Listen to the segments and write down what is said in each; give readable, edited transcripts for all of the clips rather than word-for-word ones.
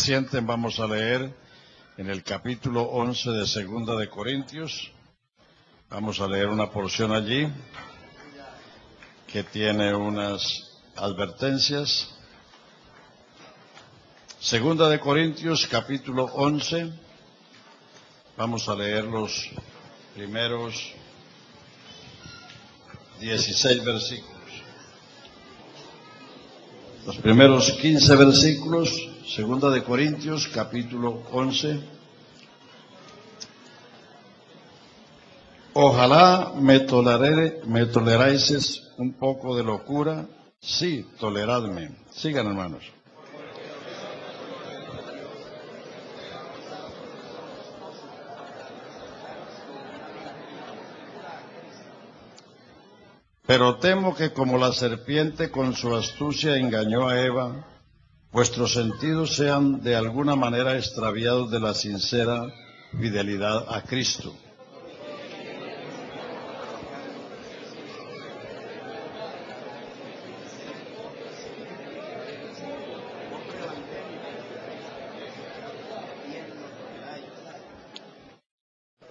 Sienten, vamos a leer en el capítulo 11 de Segunda de Corintios. Vamos a leer una porción allí que tiene unas advertencias. Segunda de Corintios, capítulo 11. Vamos a leer los primeros 16 versículos. Los primeros 15 versículos, Segunda de Corintios, capítulo 11. Ojalá me toleráis un poco de locura. Sí, toleradme. Sigan, hermanos. Pero temo que como la serpiente con su astucia engañó a Eva, vuestros sentidos sean de alguna manera extraviados de la sincera fidelidad a Cristo.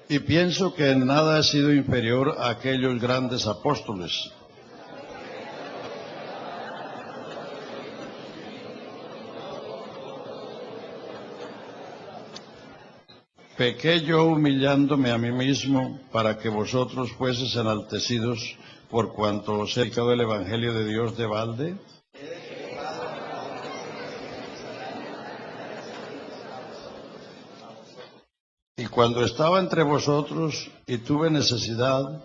Y pienso que en nada he sido inferior a aquellos grandes apóstoles. Pequé yo humillándome a mí mismo para que vosotros fueseis enaltecidos por cuanto os he predicado el Evangelio de Dios de balde. Y cuando estaba entre vosotros y tuve necesidad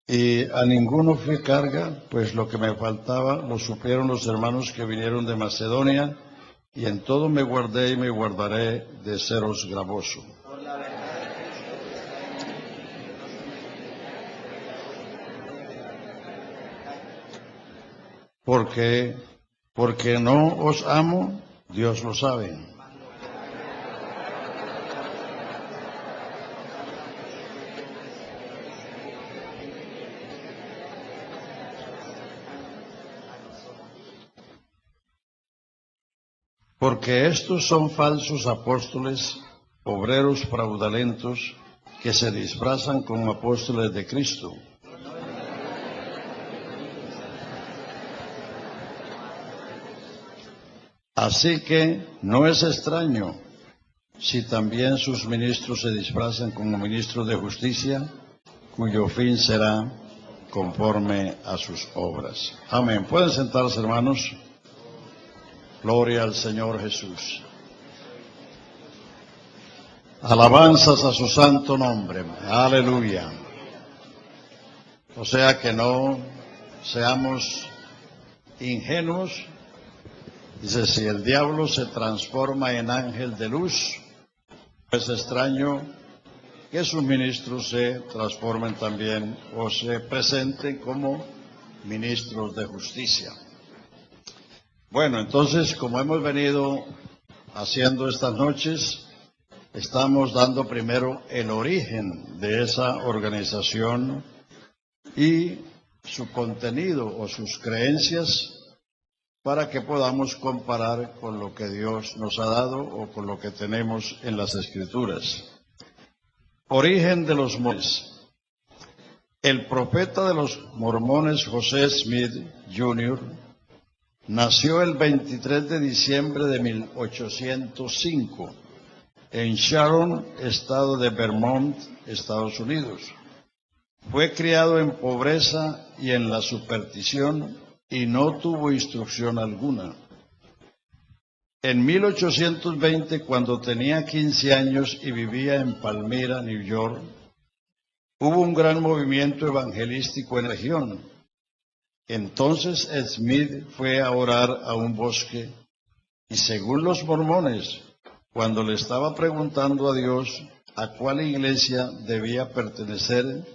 y a ninguno fui carga, pues lo que me faltaba lo supieron los hermanos que vinieron de Macedonia, y en todo me guardé y me guardaré de seros gravoso. Porque no os amo, Dios lo sabe. Porque estos son falsos apóstoles, obreros fraudulentos, que se disfrazan como apóstoles de Cristo. Así que no es extraño si también sus ministros se disfrazan como ministros de justicia, cuyo fin será conforme a sus obras. Amén. ¿Pueden sentarse, hermanos? Gloria al Señor Jesús. Alabanzas a su santo nombre. Aleluya. O sea que no seamos ingenuos. Dice, si el diablo se transforma en ángel de luz, es extraño que sus ministros se transformen también o se presenten como ministros de justicia. Bueno, entonces, como hemos venido haciendo estas noches, estamos dando primero el origen de esa organización y su contenido o sus creencias para que podamos comparar con lo que Dios nos ha dado o con lo que tenemos en las Escrituras. Origen de los mormones. El profeta de los mormones, José Smith Jr., nació el 23 de diciembre de 1805 en Sharon, estado de Vermont, Estados Unidos. Fue criado en pobreza y en la superstición y no tuvo instrucción alguna. En 1820, cuando tenía 15 años y vivía en Palmyra, New York, hubo un gran movimiento evangelístico en la región. Entonces Smith fue a orar a un bosque y, según los mormones, cuando le estaba preguntando a Dios a cuál iglesia debía pertenecer,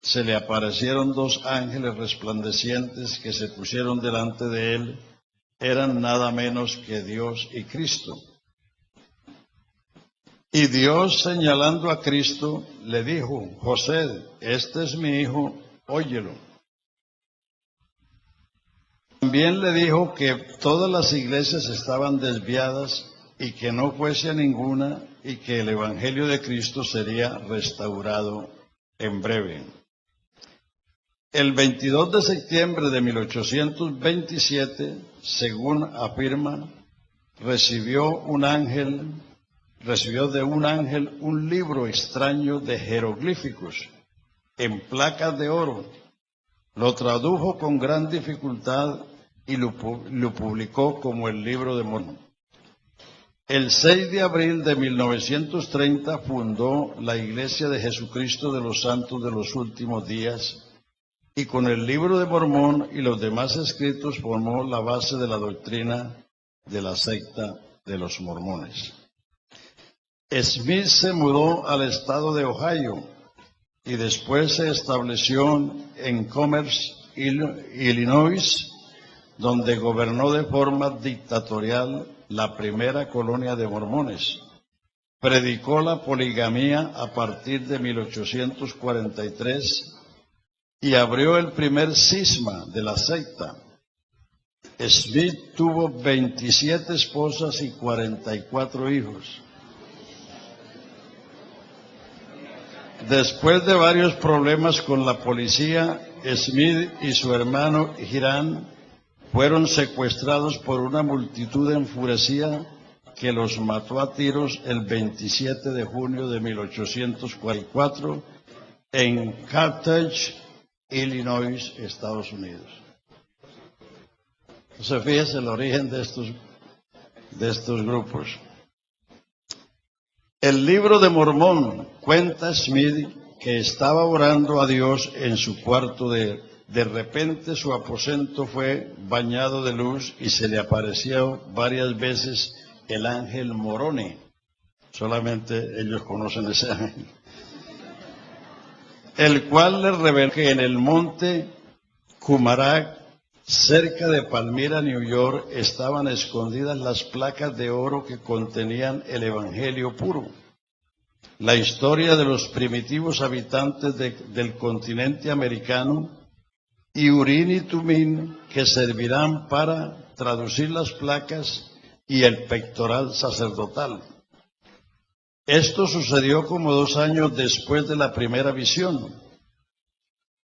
se le aparecieron dos ángeles resplandecientes que se pusieron delante de él. Eran nada menos que Dios y Cristo. Y Dios, señalando a Cristo, le dijo, José, este es mi hijo, óyelo. También le dijo que todas las iglesias estaban desviadas y que no fuese a ninguna, y que el Evangelio de Cristo sería restaurado en breve. El 22 de septiembre de 1827, según afirma, recibió de un ángel un libro extraño de jeroglíficos en placas de oro. Lo tradujo con gran dificultad y lo publicó como el Libro de Mormón. El 6 de abril de 1930 fundó la Iglesia de Jesucristo de los Santos de los Últimos Días, y con el Libro de Mormón y los demás escritos formó la base de la doctrina de la secta de los mormones. Smith se mudó al estado de Ohio y después se estableció en Commerce, Illinois, donde gobernó de forma dictatorial la primera colonia de mormones. Predicó la poligamía a partir de 1843 y abrió el primer cisma de la secta. Smith tuvo 27 esposas y 44 hijos. Después de varios problemas con la policía, Smith y su hermano Hiram fueron secuestrados por una multitud enfurecida que los mató a tiros el 27 de junio de 1844 en Carthage, Illinois, Estados Unidos. Entonces, fíjese el origen de estos grupos. El Libro de Mormón cuenta Smith que estaba orando a Dios en su cuarto. De repente su aposento fue bañado de luz y se le apareció varias veces el ángel Moroni. Solamente ellos conocen ese ángel. El cual le reveló que en el monte Cumarac, cerca de Palmyra, New York, estaban escondidas las placas de oro que contenían el Evangelio puro. La historia de los primitivos habitantes del continente americano y Urim y Tumim, que servirán para traducir las placas, y el pectoral sacerdotal. Esto sucedió como 2 años después de la primera visión.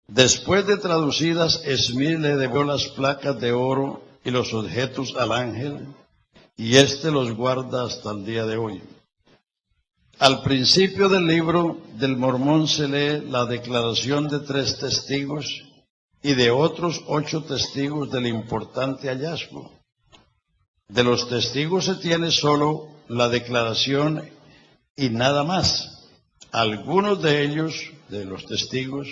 Después de traducidas, Smith le devolvió las placas de oro y los objetos al ángel, y éste los guarda hasta el día de hoy. Al principio del Libro del Mormón se lee la declaración de 3 testigos y de otros 8 testigos del importante hallazgo. De los testigos se tiene solo la declaración y nada más. Algunos de ellos, de los testigos,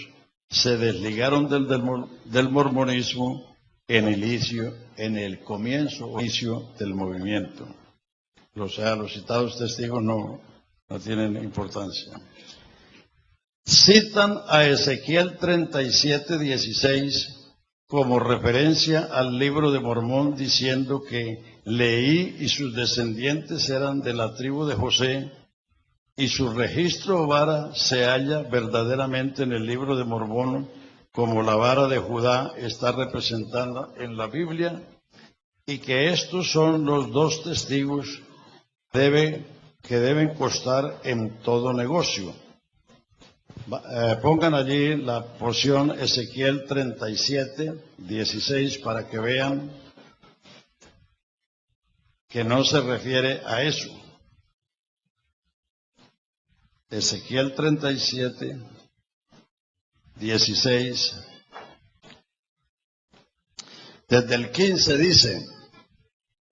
se desligaron del mormonismo en el comienzo o inicio del movimiento. O sea, los citados testigos no tienen importancia. Citan a Ezequiel 37:16 como referencia al Libro de Mormón, diciendo que Leí y sus descendientes eran de la tribu de José, y su registro o vara se halla verdaderamente en el Libro de Mormón, como la vara de Judá está representada en la Biblia, y que estos son los 2 testigos que deben constar en todo negocio. Pongan allí la porción Ezequiel 37:16 para que vean que no se refiere a eso. Ezequiel 37:16. Desde el 15 dice: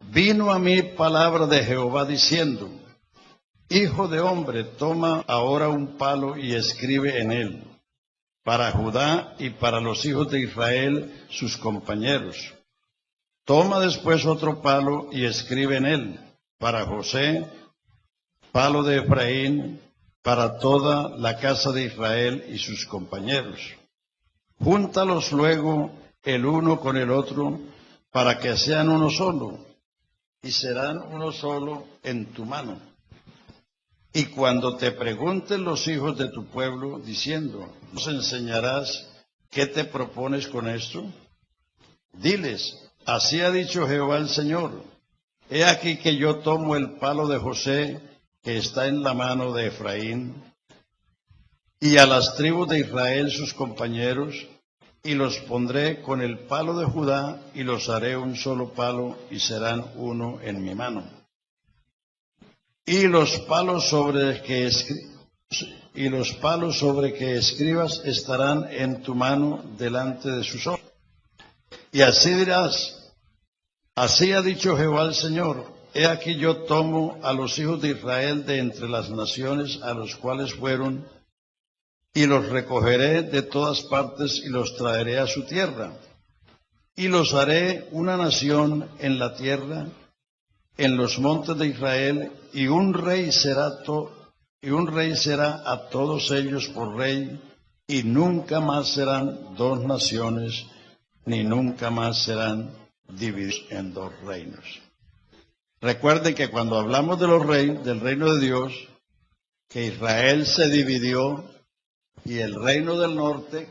vino a mí palabra de Jehová diciendo: Hijo de hombre, toma ahora un palo y escribe en él, para Judá y para los hijos de Israel, sus compañeros. Toma después otro palo y escribe en él, para José, palo de Efraín, para toda la casa de Israel y sus compañeros. Júntalos luego el uno con el otro, para que sean uno solo, y serán uno solo en tu mano. Y cuando te pregunten los hijos de tu pueblo, diciendo: ¿nos enseñarás qué te propones con esto? Diles: así ha dicho Jehová el Señor: he aquí que yo tomo el palo de José que está en la mano de Efraín, y a las tribus de Israel sus compañeros, y los pondré con el palo de Judá, y los haré un solo palo, y serán uno en mi mano. Y los palos sobre que escribas estarán en tu mano delante de sus ojos. Y así dirás: así ha dicho Jehová el Señor, he aquí yo tomo a los hijos de Israel de entre las naciones a los cuales fueron, y los recogeré de todas partes y los traeré a su tierra. Y los haré una nación en la tierra, en los montes de Israel, y un rey será a todos ellos por rey, y nunca más serán dos naciones, ni nunca más serán divididos en dos reinos. Recuerden que cuando hablamos de los reinos, del reino de Dios, que Israel se dividió, y el reino del norte,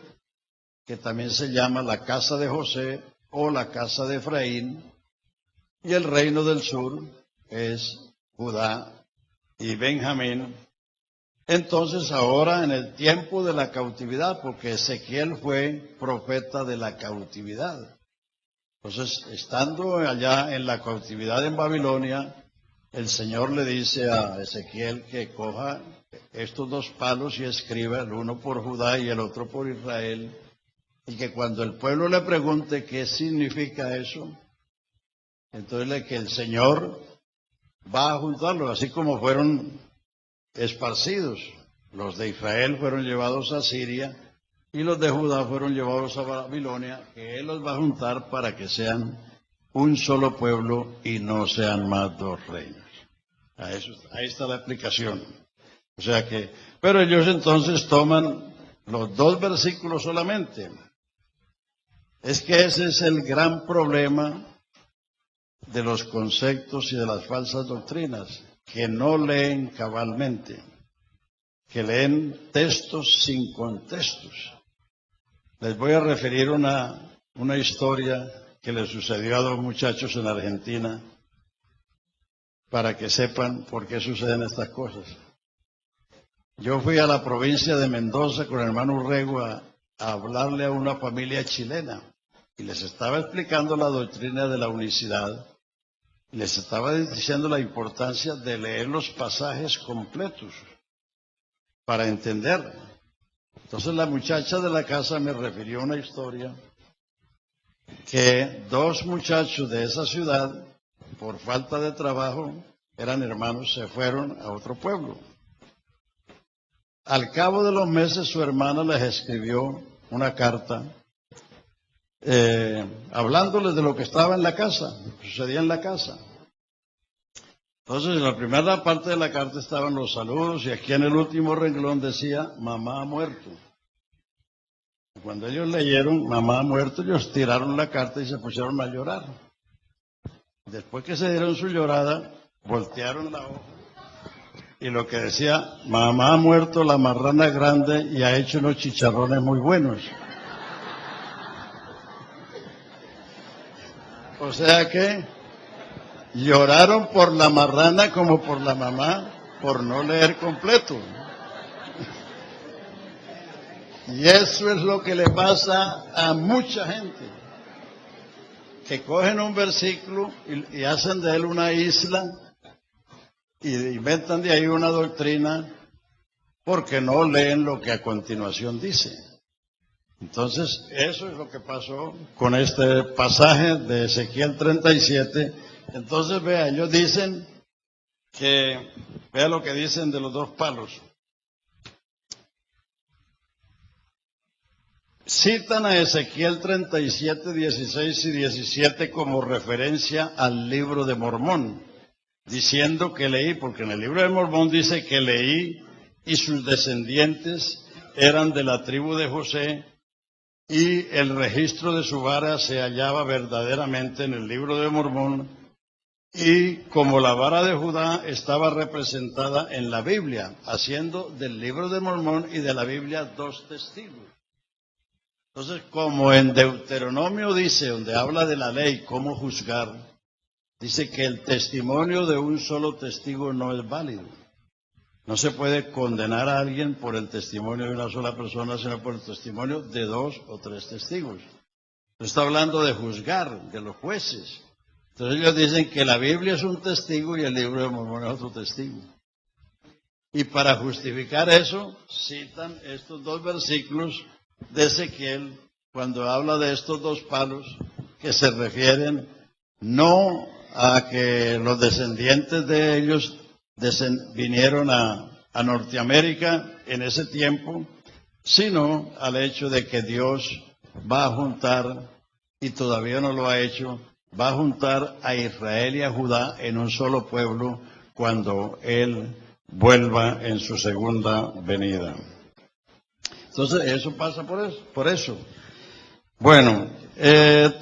que también se llama la casa de José o la casa de Efraín, y el reino del sur es Judá y Benjamín. Entonces ahora en el tiempo de la cautividad, porque Ezequiel fue profeta de la cautividad. Entonces, estando allá en la cautividad en Babilonia, el Señor le dice a Ezequiel que coja estos dos palos y escriba, el uno por Judá y el otro por Israel, y que cuando el pueblo le pregunte qué significa eso, entonces que el Señor va a juntarlos, así como fueron esparcidos. Los de Israel fueron llevados a Siria y los de Judá fueron llevados a Babilonia, que Él los va a juntar para que sean un solo pueblo y no sean más dos reinos. Ahí está la explicación. O sea que, pero ellos entonces toman los dos versículos solamente. Es que ese es el gran problema de los conceptos y de las falsas doctrinas, que no leen cabalmente, que leen textos sin contextos. Les voy a referir una historia que le sucedió a dos muchachos en Argentina, para que sepan por qué suceden estas cosas. Yo fui a la provincia de Mendoza con el hermano Urrego a hablarle a una familia chilena y les estaba explicando la doctrina de la unicidad. Les estaba diciendo la importancia de leer los pasajes completos para entender. Entonces la muchacha de la casa me refirió una historia que dos muchachos de esa ciudad, por falta de trabajo, eran hermanos, se fueron a otro pueblo. Al cabo de los meses su hermana les escribió una carta hablándoles de lo que estaba en la casa, sucedía en la casa. Entonces, en la primera parte de la carta estaban los saludos y aquí en el último renglón decía, mamá ha muerto. Cuando ellos leyeron, mamá ha muerto, ellos tiraron la carta y se pusieron a llorar. Después que se dieron su llorada, voltearon la hoja y lo que decía, mamá ha muerto, la marrana grande y ha hecho unos chicharrones muy buenos. O sea que lloraron por la marrana como por la mamá, por no leer completo. Y eso es lo que le pasa a mucha gente, que cogen un versículo y hacen de él una isla y inventan de ahí una doctrina porque no leen lo que a continuación dice. Entonces, eso es lo que pasó con este pasaje de Ezequiel 37. Entonces, vea, ellos dicen que, vea lo que dicen de los dos palos. Citan a Ezequiel 37, 16 y 17 como referencia al libro de Mormón, diciendo que leí, porque en el libro de Mormón dice que leí y sus descendientes eran de la tribu de José y el registro de su vara se hallaba verdaderamente en el libro de Mormón y como la vara de Judá estaba representada en la Biblia, haciendo del libro de Mormón y de la Biblia dos testigos. Entonces, como en Deuteronomio dice, donde habla de la ley, cómo juzgar, dice que el testimonio de un solo testigo no es válido. No se puede condenar a alguien por el testimonio de una sola persona, sino por el testimonio de 2 o 3 testigos. Está hablando de juzgar, de los jueces. Entonces ellos dicen que la Biblia es un testigo y el libro de Mormón es otro testigo. Y para justificar eso, citan estos 2 versículos de Ezequiel, cuando habla de estos 2 palos, que se refieren no a que los descendientes de ellos vinieron a Norteamérica en ese tiempo, sino al hecho de que Dios va a juntar, y todavía no lo ha hecho, va a juntar a Israel y a Judá en un solo pueblo cuando Él vuelva en su segunda venida. Entonces, eso pasa por eso. Bueno,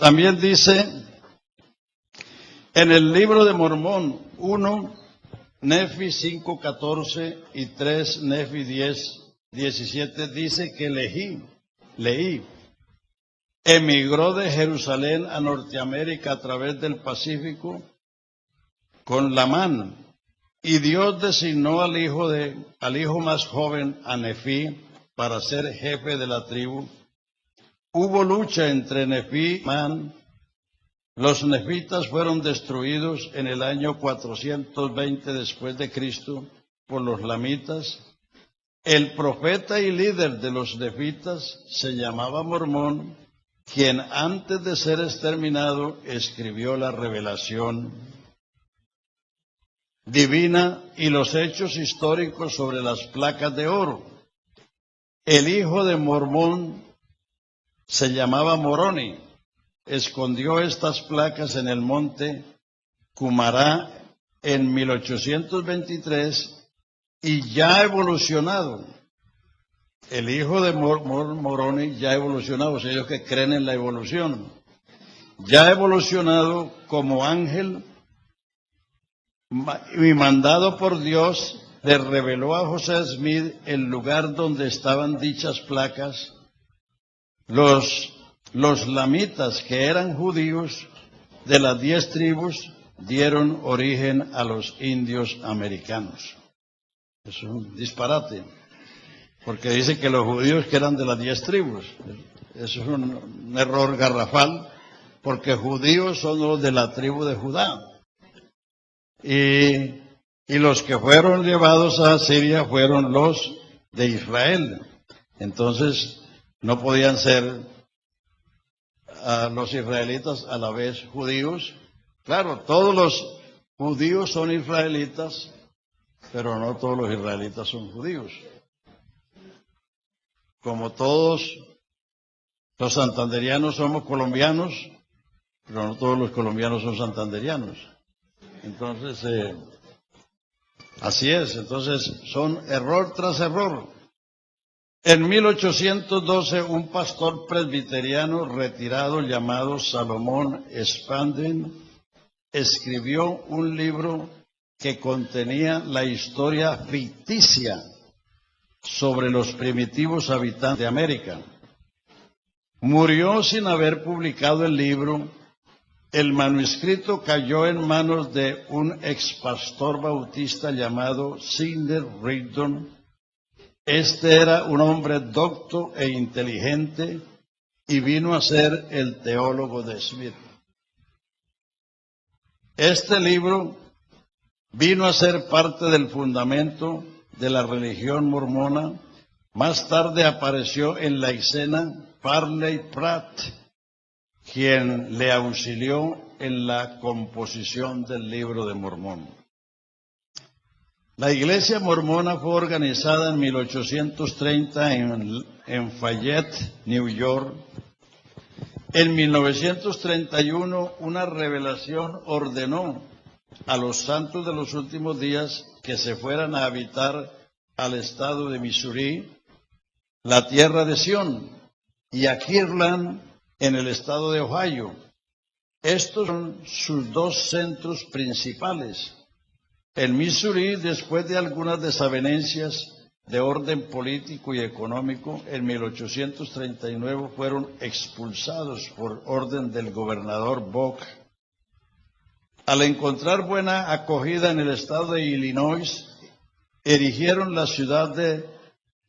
también dice en el libro de Mormón 1, Nefi 5:14 y 3, Nefi 10:17, dice que Leí emigró de Jerusalén a Norteamérica a través del Pacífico con Lamán, y Dios designó al hijo más joven, a Nefi, para ser jefe de la tribu. Hubo lucha entre Nefi y Lamán. Los nefitas fueron destruidos en el año 420 después de Cristo por los lamitas. El profeta y líder de los nefitas se llamaba Mormón, quien antes de ser exterminado escribió la revelación divina y los hechos históricos sobre las placas de oro. El hijo de Mormón se llamaba Moroni. Escondió estas placas en el monte Cumará en 1823 y ya evolucionado. El hijo de Moroni ya evolucionado, o sea, ellos que creen en la evolución, ya evolucionado como ángel y mandado por Dios, le reveló a José Smith el lugar donde estaban dichas placas. Los lamitas, que eran judíos de las 10 tribus, dieron origen a los indios americanos. Es un disparate, porque dice que los judíos que eran de las 10 tribus. Eso es un error garrafal, porque judíos son los de la tribu de Judá. Y los que fueron llevados a Siria fueron los de Israel. Entonces, no podían ser los israelitas a la vez judíos. Claro, todos los judíos son israelitas, pero no todos los israelitas son judíos. Como todos los santanderianos somos colombianos, pero no todos los colombianos son santanderianos. Entonces, así es. Entonces, son error tras error. En 1812, un pastor presbiteriano retirado llamado Salomón Spalding escribió un libro que contenía la historia ficticia sobre los primitivos habitantes de América. Murió sin haber publicado el libro. El manuscrito cayó en manos de un expastor bautista llamado Sidney Rigdon. Este era un hombre docto e inteligente y vino a ser el teólogo de Smith. Este libro vino a ser parte del fundamento de la religión mormona. Más tarde apareció en la escena Parley Pratt, quien le auxilió en la composición del libro de Mormón. La iglesia mormona fue organizada en 1830 en Fayette, New York. En 1931, una revelación ordenó a los santos de los últimos días que se fueran a habitar al estado de Missouri, la tierra de Sión, y a Kirtland, en el estado de Ohio. Estos son sus 2 centros principales. En Missouri, después de algunas desavenencias de orden político y económico, en 1839 fueron expulsados por orden del gobernador Buck Al encontrar buena acogida en el estado de Illinois, erigieron la ciudad de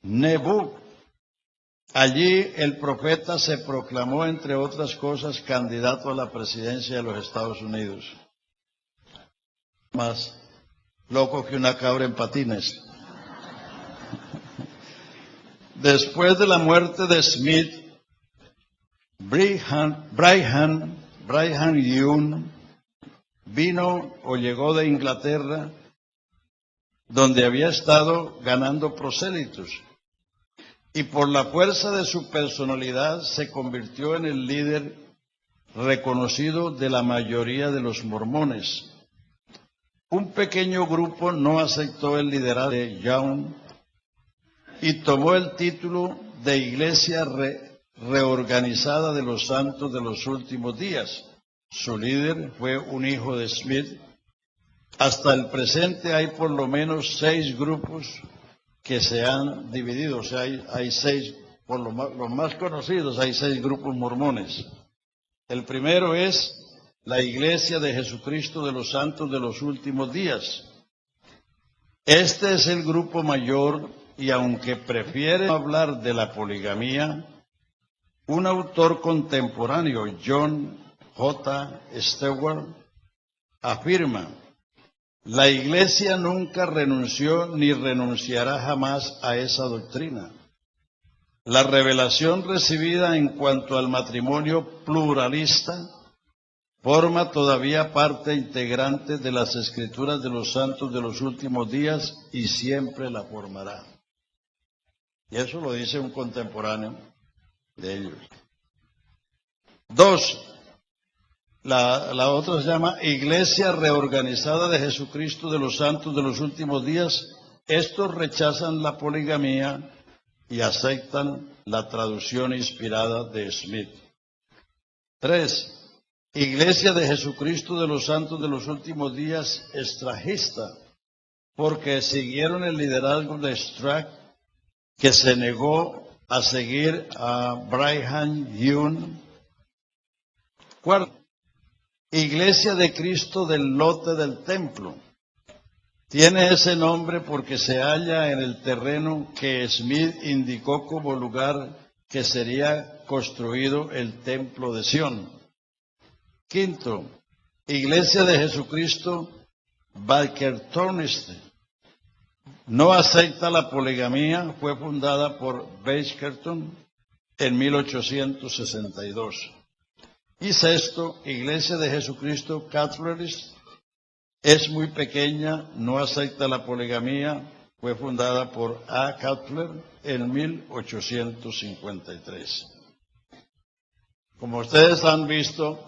Nauvoo. Allí el profeta se proclamó, entre otras cosas, candidato a la presidencia de los Estados Unidos. Más loco que una cabra en patines. Después de la muerte de Smith, Brigham Young vino o llegó de Inglaterra, donde había estado ganando prosélitos, y por la fuerza de su personalidad se convirtió en el líder reconocido de la mayoría de los mormones. Un pequeño grupo no aceptó el liderazgo de Young y tomó el título de Iglesia Reorganizada de los Santos de los Últimos Días. Su líder fue un hijo de Smith. Hasta el presente hay por lo menos 6 grupos que se han dividido. O sea, hay 6, por los más conocidos, hay 6 grupos mormones. El primero es la Iglesia de Jesucristo de los Santos de los Últimos Días. Este es el grupo mayor, y aunque prefiere hablar de la poligamía, un autor contemporáneo, John J. Stewart, afirma: la Iglesia nunca renunció ni renunciará jamás a esa doctrina. La revelación recibida en cuanto al matrimonio pluralista forma todavía parte integrante de las Escrituras de los Santos de los Últimos Días y siempre la formará. Y eso lo dice un contemporáneo de ellos. 2. La otra se llama Iglesia Reorganizada de Jesucristo de los Santos de los Últimos Días. Estos rechazan la poligamía y aceptan la traducción inspirada de Smith. 3. Iglesia de Jesucristo de los Santos de los Últimos Días estragista, porque siguieron el liderazgo de Strach, que se negó a seguir a Brigham Young. 4. Iglesia de Cristo del lote del templo. Tiene ese nombre porque se halla en el terreno que Smith indicó como lugar que sería construido el templo de Sión. 5. Iglesia de Jesucristo Baskertoniste. No acepta la poligamía, fue fundada por Baskerton en 1862. Y 6. Iglesia de Jesucristo Cutlerist. Es muy pequeña, no acepta la poligamía, fue fundada por A. Cutler en 1853. Como ustedes han visto,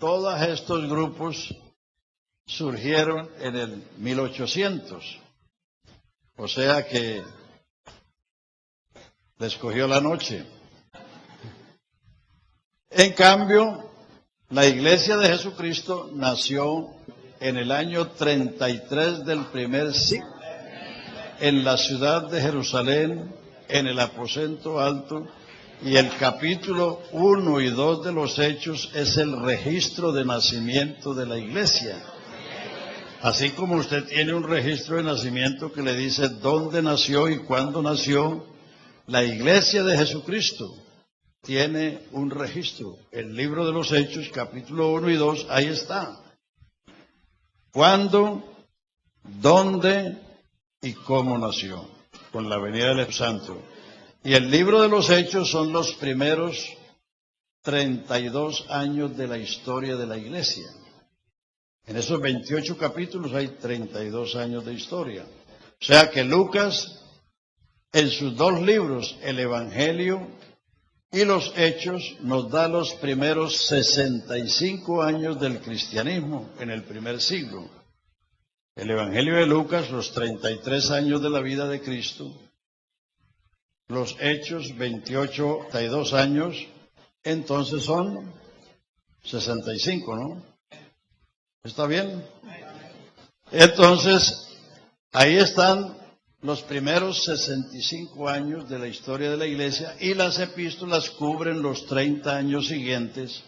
todos estos grupos surgieron en el 1800. O sea que les cogió la noche. En cambio, la Iglesia de Jesucristo nació en el año 33 del primer siglo, en la ciudad de Jerusalén, en el aposento alto, y el capítulo 1 y 2 de los Hechos es el registro de nacimiento de la Iglesia. Así como usted tiene un registro de nacimiento que le dice dónde nació y cuándo nació, la Iglesia de Jesucristo tiene un registro. El libro de los Hechos, capítulo 1 y 2, ahí está. ¿Cuándo, dónde y cómo nació? Con la venida del Espíritu Santo. Y el libro de los Hechos son los primeros 32 años de la historia de la Iglesia. En esos 28 capítulos hay 32 años de historia. O sea que Lucas, en sus 2 libros, el Evangelio y los Hechos, nos da los primeros 65 años del cristianismo en el primer siglo. El Evangelio de Lucas, los 33 años de la vida de Cristo. Los Hechos, 28, 32 años, entonces son 65, ¿no? ¿Está bien? Entonces, ahí están los primeros 65 años de la historia de la Iglesia, y las epístolas cubren los 30 años siguientes,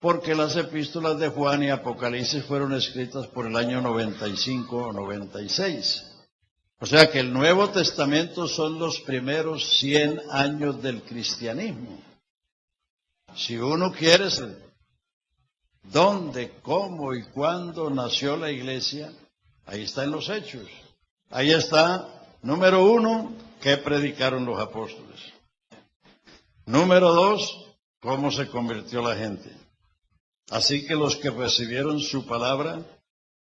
porque las epístolas de Juan y Apocalipsis fueron escritas por el año 95 o 96. O sea que el Nuevo Testamento son los primeros 100 años del cristianismo. Si uno quiere saber dónde, cómo y cuándo nació la iglesia, ahí está en los Hechos. Ahí está, número 1, qué predicaron los apóstoles. Número 2, cómo se convirtió la gente. Así que los que recibieron su palabra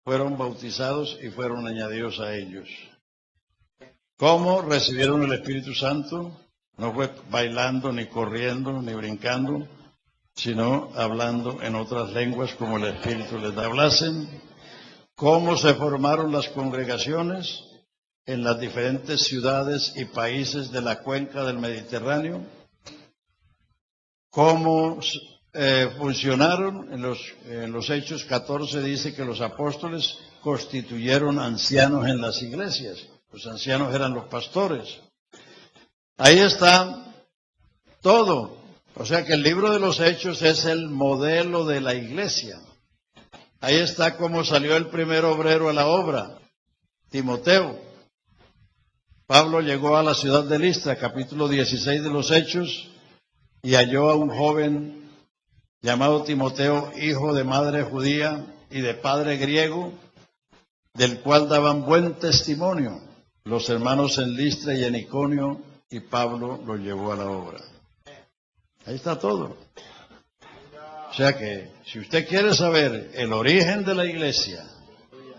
fueron bautizados y fueron añadidos a ellos. ¿Cómo recibieron el Espíritu Santo? No fue bailando, ni corriendo, ni brincando, sino hablando en otras lenguas como el Espíritu les hablasen. ¿Cómo se formaron las congregaciones en las diferentes ciudades y países de la cuenca del Mediterráneo? ¿Cómo funcionaron? En los Hechos 14 dice que los apóstoles constituyeron ancianos en las iglesias. Los ancianos eran los pastores. Ahí está todo. O sea que el libro de los Hechos es el modelo de la iglesia. Ahí está cómo salió el primer obrero a la obra, Timoteo. Pablo llegó a la ciudad de Listra, capítulo 16 de los Hechos, y halló a un joven llamado Timoteo, hijo de madre judía y de padre griego, del cual daban buen testimonio los hermanos en Listra y en Iconio, y Pablo lo llevó a la obra. Ahí está todo. O sea que, si usted quiere saber el origen de la iglesia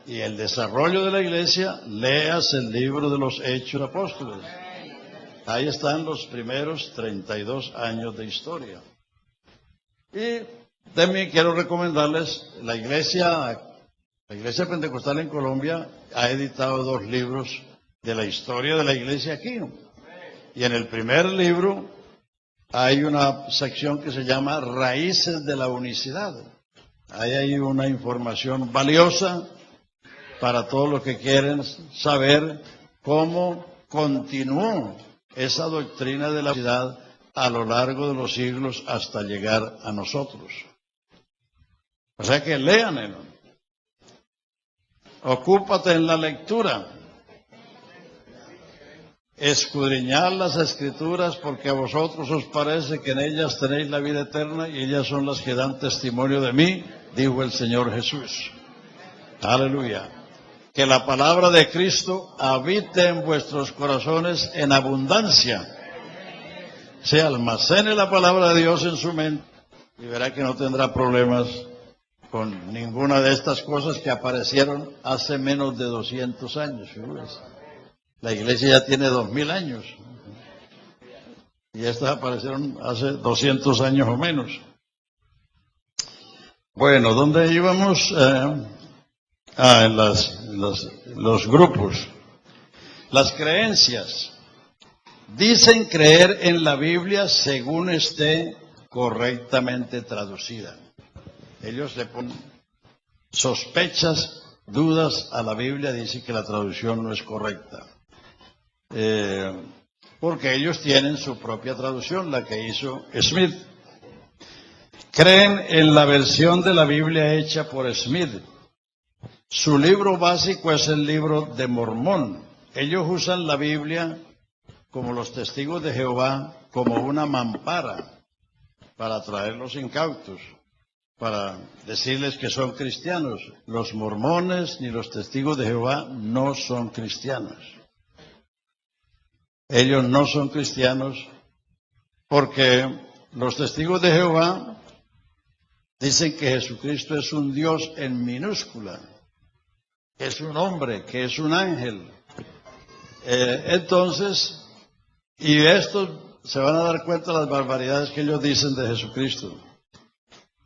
y el desarrollo de la iglesia, léase el libro de los Hechos Apóstoles. Ahí están los primeros 32 años de historia. Y también quiero recomendarles, la iglesia pentecostal en Colombia ha editado 2 libros de la historia de la iglesia aquí. Y en el primer libro hay una sección que se llama Raíces de la Unicidad. Ahí hay una información valiosa para todos los que quieren saber cómo continuó esa doctrina de la unicidad a lo largo de los siglos hasta llegar a nosotros. O sea que léanlo. Ocúpate en la lectura. Escudriñad las Escrituras, porque a vosotros os parece que en ellas tenéis la vida eterna, y ellas son las que dan testimonio de mí, dijo el Señor Jesús. Aleluya. Que la palabra de Cristo habite en vuestros corazones en abundancia. Se almacene la palabra de Dios en su mente y verá que no tendrá problemas con ninguna de estas cosas que aparecieron hace menos de 200 años. Figúrese. La iglesia ya tiene 2000 años. Y estas aparecieron hace 200 años o menos. Bueno, ¿dónde íbamos? En los grupos. Las creencias. Dicen creer en la Biblia según esté correctamente traducida. Ellos le ponen sospechas, dudas a la Biblia, dicen que la traducción no es correcta. Porque ellos tienen su propia traducción, la que hizo Smith. Creen en la versión de la Biblia hecha por Smith. Su libro básico es el libro de Mormón. Ellos usan la Biblia, como los testigos de Jehová, como una mampara para atraer los incautos, para decirles que son cristianos. Los mormones ni los testigos de Jehová no son cristianos. Ellos no son cristianos porque los testigos de Jehová dicen que Jesucristo es un Dios en minúscula, que es un hombre, que es un ángel. Entonces, y estos se van a dar cuenta de las barbaridades que ellos dicen de Jesucristo.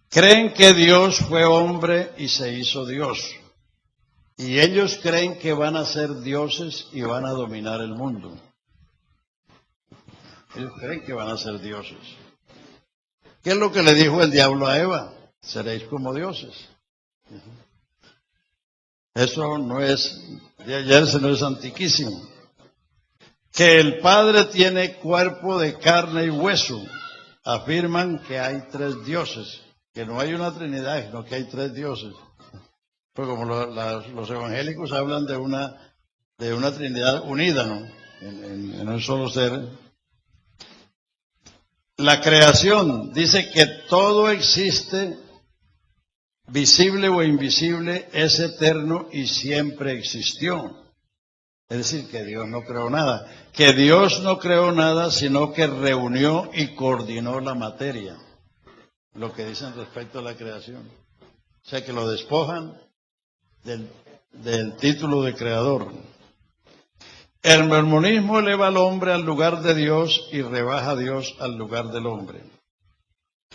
Creen que Dios fue hombre y se hizo Dios. Y ellos creen que van a ser dioses y van a dominar el mundo. Ellos creen que van a ser dioses. ¿Qué es lo que le dijo el diablo a Eva? Seréis como dioses. Eso no es de ayer, eso no es antiquísimo. Que el Padre tiene cuerpo de carne y hueso. Afirman que hay 3 dioses. que no hay una Trinidad, sino que hay tres dioses. Pues como los evangélicos hablan de una Trinidad unida, ¿no? En un solo ser. La creación dice que todo existe, visible o invisible, es eterno y siempre existió. Es decir, que Dios no creó nada. Que Dios no creó nada, sino que reunió y coordinó la materia. Lo que dicen respecto a la creación. O sea, que lo despojan del título de creador. El mormonismo eleva al hombre al lugar de Dios y rebaja a Dios al lugar del hombre.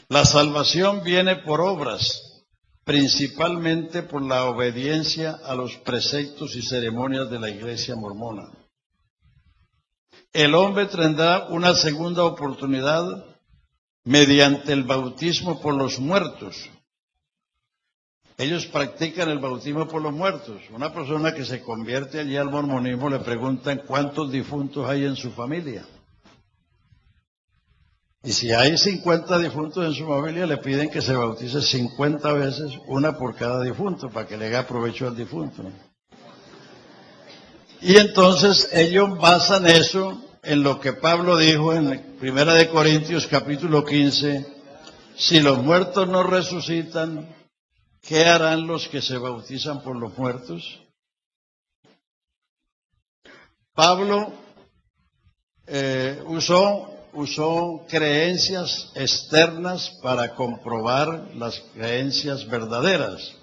La salvación viene por obras, principalmente por la obediencia a los preceptos y ceremonias de la Iglesia mormona. El hombre tendrá una segunda oportunidad mediante el bautismo por los muertos. Ellos practican el bautismo por los muertos. Una persona que se convierte allí al mormonismo le preguntan cuántos difuntos hay en su familia. Y si hay 50 difuntos en su familia, le piden que se bautice 50 veces, una por cada difunto, para que le haga provecho al difunto. Y entonces ellos basan eso en lo que Pablo dijo en 1 Corintios capítulo 15, si los muertos no resucitan, ¿qué harán los que se bautizan por los muertos? Pablo usó creencias externas para comprobar las creencias verdaderas.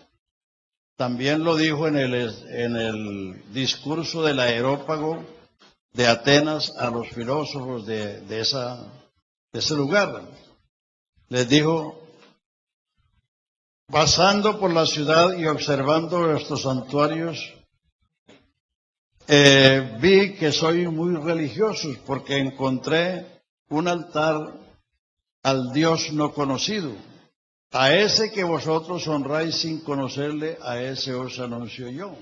También lo dijo en el discurso del Areópago de Atenas a los filósofos de ese lugar. Les dijo, pasando por la ciudad y observando nuestros santuarios, vi que soy muy religiosos porque encontré un altar al Dios no conocido. A ese que vosotros honráis sin conocerle, a ese os anuncio yo.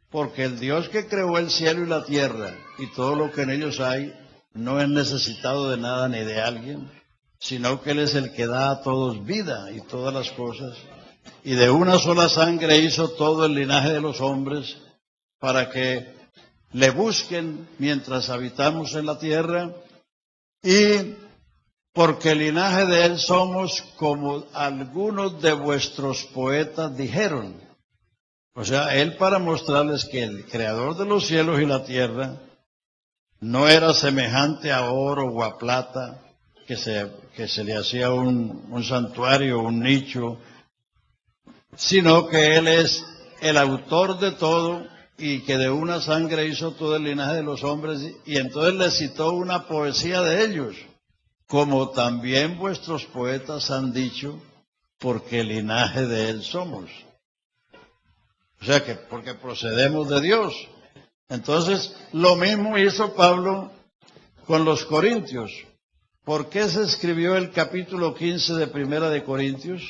Porque el Dios que creó el cielo y la tierra y todo lo que en ellos hay, no es necesitado de nada ni de alguien, sino que Él es el que da a todos vida y todas las cosas. Y de una sola sangre hizo todo el linaje de los hombres para que le busquen mientras habitamos en la tierra, y porque el linaje de Él somos, como algunos de vuestros poetas dijeron. O sea, Él para mostrarles que el creador de los cielos y la tierra no era semejante a oro o a plata, que se le hacía un santuario, un nicho, sino que Él es el autor de todo y que de una sangre hizo todo el linaje de los hombres. Y entonces le citó una poesía de ellos, como también vuestros poetas han dicho, porque el linaje de Él somos. O sea que porque procedemos de Dios. Entonces, lo mismo hizo Pablo con los corintios. ¿Por qué se escribió el capítulo 15 de Primera de Corintios?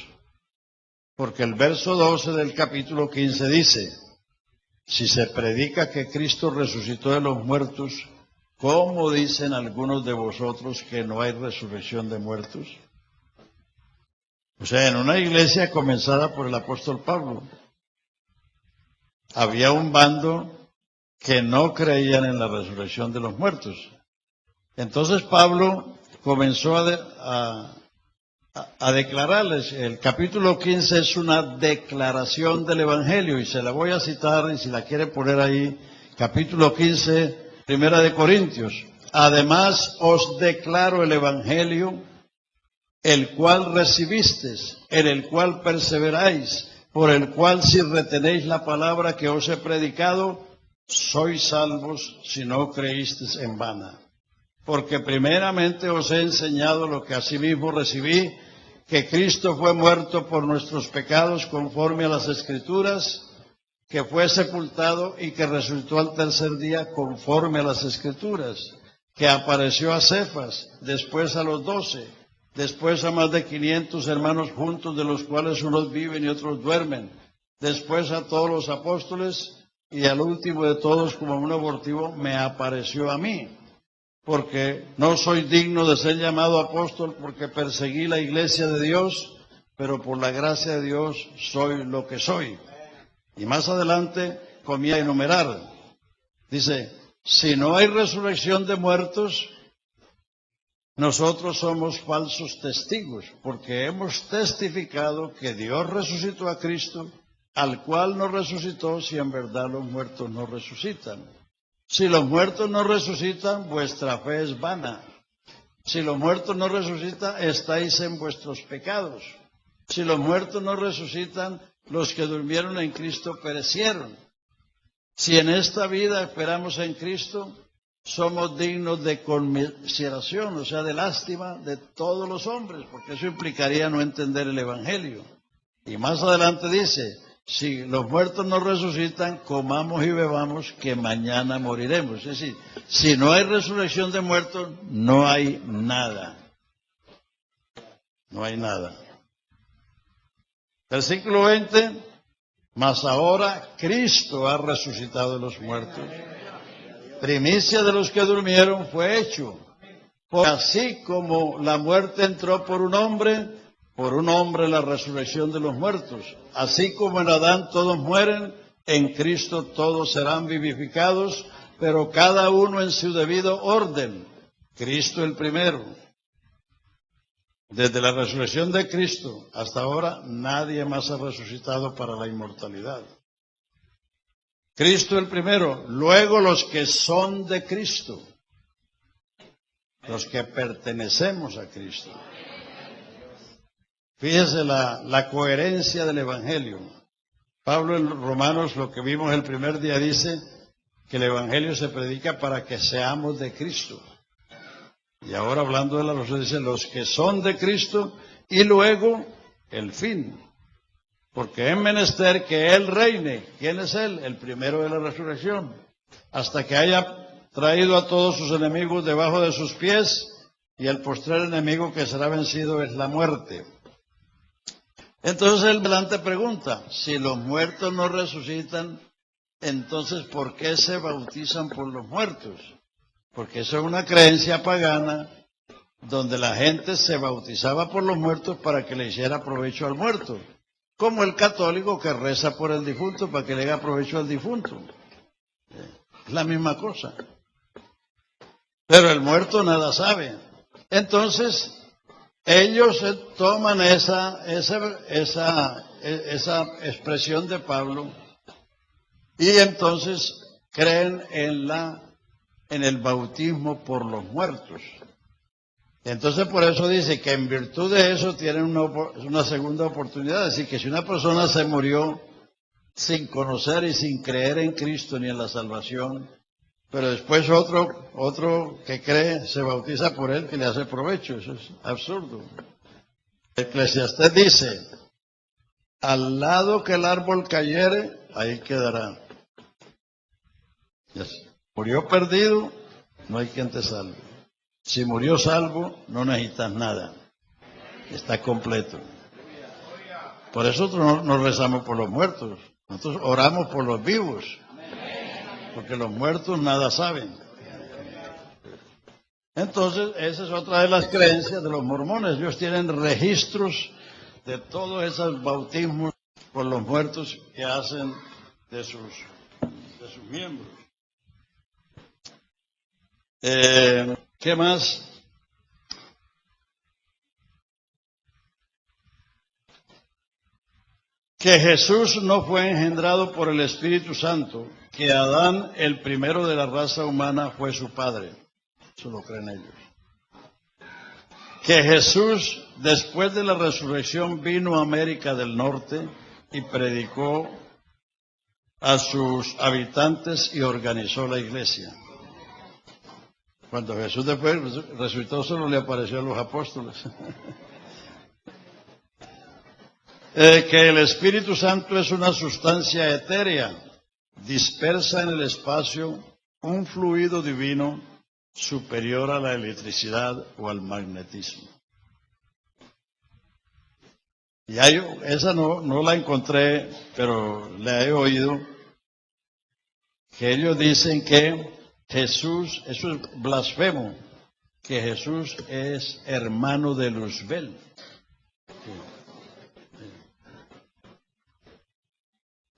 Porque el verso 12 del capítulo 15 dice, si se predica que Cristo resucitó de los muertos, ¿cómo dicen algunos de vosotros que no hay resurrección de muertos? O sea, en una iglesia comenzada por el apóstol Pablo, había un bando que no creían en la resurrección de los muertos. Entonces Pablo comenzó a declararles. El capítulo 15 es una declaración del Evangelio, y se la voy a citar, y si la quiere poner ahí, capítulo 15, Primera de Corintios. Además os declaro el Evangelio, el cual recibisteis, en el cual perseveráis, por el cual si retenéis la palabra que os he predicado, sois salvos si no creísteis en vano. Porque primeramente os he enseñado lo que asimismo recibí, que Cristo fue muerto por nuestros pecados conforme a las Escrituras, que fue sepultado y que resucitó al tercer día conforme a las Escrituras, que apareció a Cefas, después a los 12, después a más de 500 hermanos juntos, de los cuales unos viven y otros duermen, después a todos los apóstoles, y al último de todos, como un abortivo, me apareció a mí. Porque no soy digno de ser llamado apóstol, porque perseguí la iglesia de Dios, pero por la gracia de Dios soy lo que soy. Y más adelante comienza a enumerar. Dice, si no hay resurrección de muertos, nosotros somos falsos testigos, porque hemos testificado que Dios resucitó a Cristo, al cual no resucitó si en verdad los muertos no resucitan. Si los muertos no resucitan, vuestra fe es vana. Si los muertos no resucitan, estáis en vuestros pecados. Si los muertos no resucitan, los que durmieron en Cristo perecieron. Si en esta vida esperamos en Cristo, somos dignos de conmiseración, o sea, de lástima de todos los hombres, porque eso implicaría no entender el Evangelio. Y más adelante dice, si los muertos no resucitan, comamos y bebamos, que mañana moriremos. Es decir, si no hay resurrección de muertos, no hay nada. No hay nada. Versículo 20, mas ahora Cristo ha resucitado de los muertos. Primicia de los que durmieron fue hecho. Porque así como la muerte entró por un hombre la resurrección de los muertos. Así como en Adán todos mueren, en Cristo todos serán vivificados, pero cada uno en su debido orden. Cristo el primero. Desde la resurrección de Cristo hasta ahora, nadie más ha resucitado para la inmortalidad. Cristo el primero, luego los que son de Cristo, los que pertenecemos a Cristo. Fíjese la coherencia del Evangelio. Pablo en Romanos, lo que vimos el primer día, dice que el Evangelio se predica para que seamos de Cristo. Y ahora hablando de la resurrección, dice los que son de Cristo y luego el fin. Porque es menester que Él reine. ¿Quién es Él? El primero de la resurrección. Hasta que haya traído a todos sus enemigos debajo de sus pies, y el postrer enemigo que será vencido es la muerte. Entonces él delante pregunta, si los muertos no resucitan, entonces ¿por qué se bautizan por los muertos? Porque eso es una creencia pagana, donde la gente se bautizaba por los muertos para que le hiciera provecho al muerto. Como el católico que reza por el difunto para que le haga provecho al difunto. Es la misma cosa. Pero el muerto nada sabe. Entonces, ellos toman esa expresión de Pablo y entonces creen en el bautismo por los muertos. Entonces por eso dice que en virtud de eso tienen una segunda oportunidad. Es decir, que si una persona se murió sin conocer y sin creer en Cristo ni en la salvación, pero después otro que cree se bautiza por él, que le hace provecho. Eso es absurdo. Eclesiastés dice, al lado que el árbol cayere, ahí quedará. Murió perdido, no hay quien te salve. Si murió salvo, no necesitas nada. Está completo. Por eso nosotros no rezamos por los muertos. Nosotros oramos por los vivos. Porque los muertos nada saben. Entonces, esa es otra de las creencias de los mormones. Ellos tienen registros de todos esos bautismos por los muertos que hacen de sus miembros. ¿Qué más? Que Jesús no fue engendrado por el Espíritu Santo, que Adán, el primero de la raza humana, fue su padre. Eso lo creen ellos. Que Jesús, después de la resurrección, vino a América del Norte y predicó a sus habitantes y organizó la iglesia. Cuando Jesús después resucitó, solo le apareció a los apóstoles. Que el Espíritu Santo es una sustancia etérea, dispersa en el espacio, un fluido divino superior a la electricidad o al magnetismo. Y esa no la encontré, pero la he oído, que ellos dicen que Jesús, eso es blasfemo, que Jesús es hermano de Luzbel.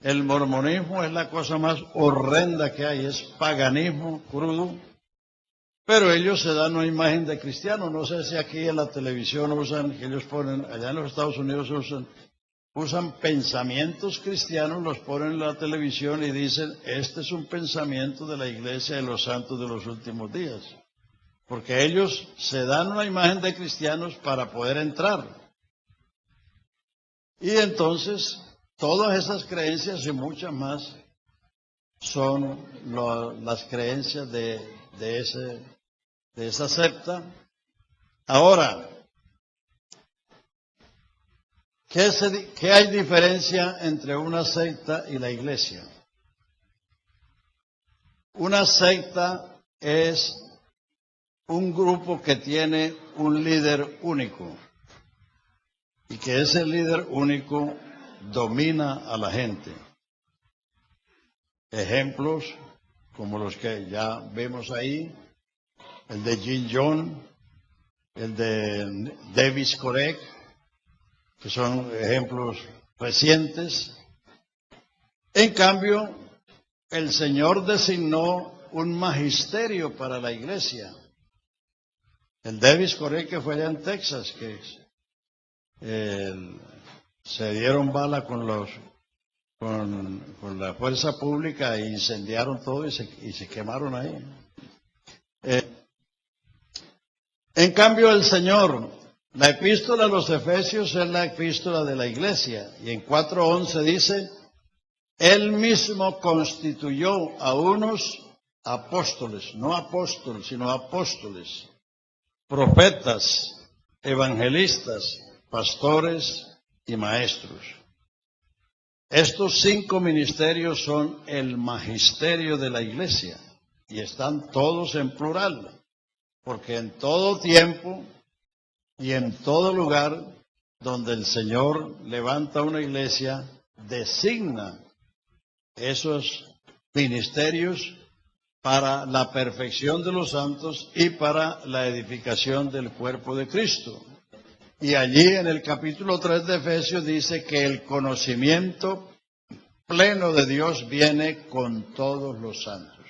El mormonismo es la cosa más horrenda que hay, es paganismo crudo, pero ellos se dan una imagen de cristiano. No sé si aquí en la televisión usan, que ellos ponen, allá en los Estados Unidos usan pensamientos cristianos, los ponen en la televisión y dicen, este es un pensamiento de la Iglesia de los Santos de los últimos días. Porque ellos se dan una imagen de cristianos para poder entrar. Y entonces, todas esas creencias y muchas más son las creencias de esa secta. Ahora, ¿qué hay diferencia entre una secta y la iglesia? Una secta es un grupo que tiene un líder único y que ese líder único domina a la gente. Ejemplos como los que ya vemos ahí, el de Jim Jones, el de Davis Corek, que son ejemplos recientes. En cambio, el Señor designó un magisterio para la iglesia. El Davis Corek, que fue allá en Texas, que se dieron bala con la fuerza pública e incendiaron todo y se quemaron ahí. En cambio, el Señor, la epístola a los Efesios es la epístola de la iglesia, y en 4:11 dice, Él mismo constituyó a unos apóstoles, no apóstoles, sino apóstoles, profetas, evangelistas, pastores y maestros. Estos 5 ministerios son el magisterio de la iglesia y están todos en plural, porque en todo tiempo y en todo lugar donde el Señor levanta una iglesia, designa esos ministerios para la perfección de los santos y para la edificación del cuerpo de Cristo. Y allí en el capítulo 3 de Efesios dice que el conocimiento pleno de Dios viene con todos los santos.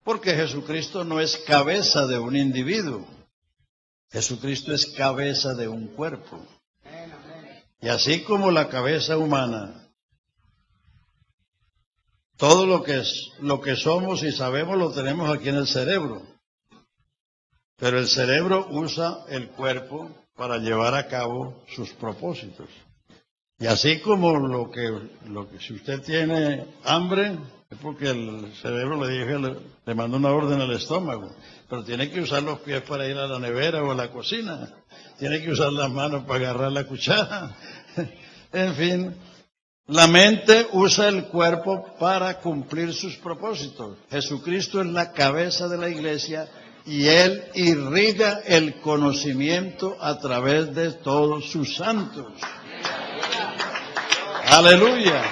Porque Jesucristo no es cabeza de un individuo. Jesucristo es cabeza de un cuerpo. Y así como la cabeza humana, todo lo que somos y sabemos lo tenemos aquí en el cerebro. Pero el cerebro usa el cuerpo para llevar a cabo sus propósitos. Y así como lo que si usted tiene hambre, es porque el cerebro le mandó una orden al estómago, pero tiene que usar los pies para ir a la nevera o a la cocina, tiene que usar las manos para agarrar la cuchara. En fin, la mente usa el cuerpo para cumplir sus propósitos. Jesucristo es la cabeza de la iglesia y Él irriga el conocimiento a través de todos sus santos. Aleluya.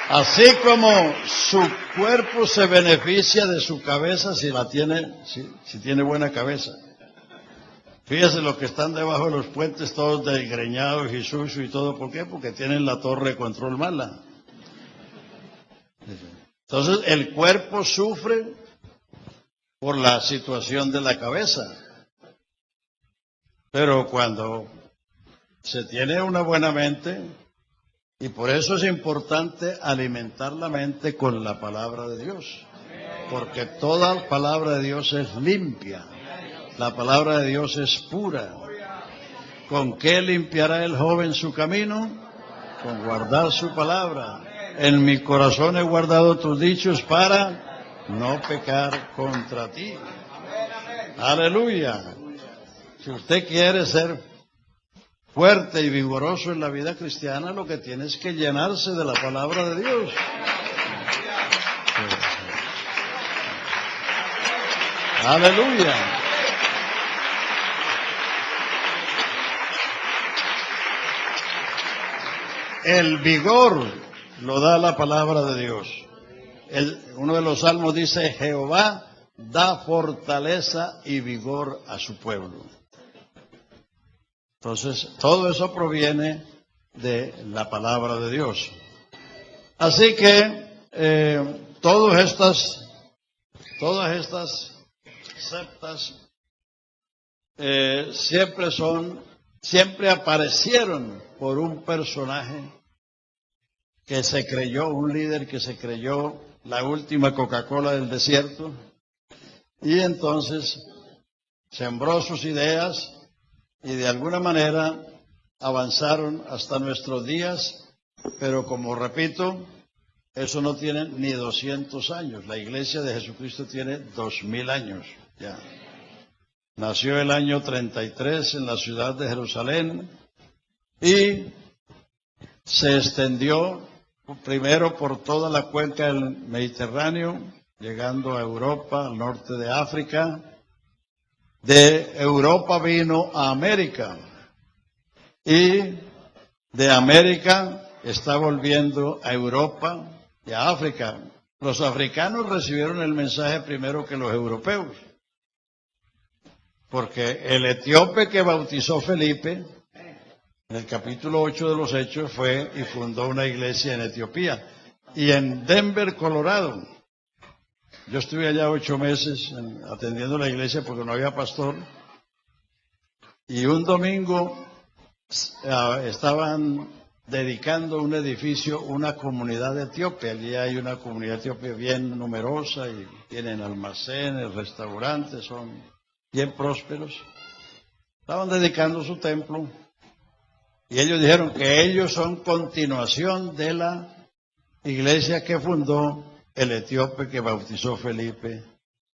Así como su cuerpo se beneficia de su cabeza si tiene buena cabeza. Fíjese los que están debajo de los puentes todos desgreñados y sucios y todo. ¿Por qué? Porque tienen la torre de control mala. Entonces el cuerpo sufre por la situación de la cabeza. Pero cuando se tiene una buena mente, y por eso es importante alimentar la mente con la palabra de Dios, porque toda palabra de Dios es limpia, la palabra de Dios es pura. ¿Con qué limpiará el joven su camino? Con guardar su palabra. En mi corazón he guardado tus dichos para no pecar contra ti. Aleluya. Si usted quiere ser fuerte y vigoroso en la vida cristiana, lo que tiene es que llenarse de la palabra de Dios. Aleluya. El vigor lo da la palabra de Dios. Uno de los salmos dice, Jehová da fortaleza y vigor a su pueblo. Entonces, todo eso proviene de la palabra de Dios. Así que todas estas sectas siempre aparecieron por un personaje que se creyó, un líder que se creyó la última Coca-Cola del desierto, y entonces sembró sus ideas y de alguna manera avanzaron hasta nuestros días, pero como repito, eso no tiene ni 200 años. La iglesia de Jesucristo tiene 2000 años ya. Nació el año 33 en la ciudad de Jerusalén y se extendió primero por toda la cuenca del Mediterráneo, llegando a Europa, al norte de África. De Europa vino a América y de América está volviendo a Europa y a África. Los africanos recibieron el mensaje primero que los europeos, porque el etíope que bautizó Felipe, en el capítulo 8 de los Hechos, fue y fundó una iglesia en Etiopía. Y en Denver, Colorado, yo estuve allá 8 meses atendiendo la iglesia porque no había pastor, y un domingo estaban dedicando un edificio, una comunidad etíope. Allí hay una comunidad etíope bien numerosa y tienen almacenes, restaurantes, son bien prósperos. Estaban dedicando su templo y ellos dijeron que ellos son continuación de la iglesia que fundó el etíope que bautizó Felipe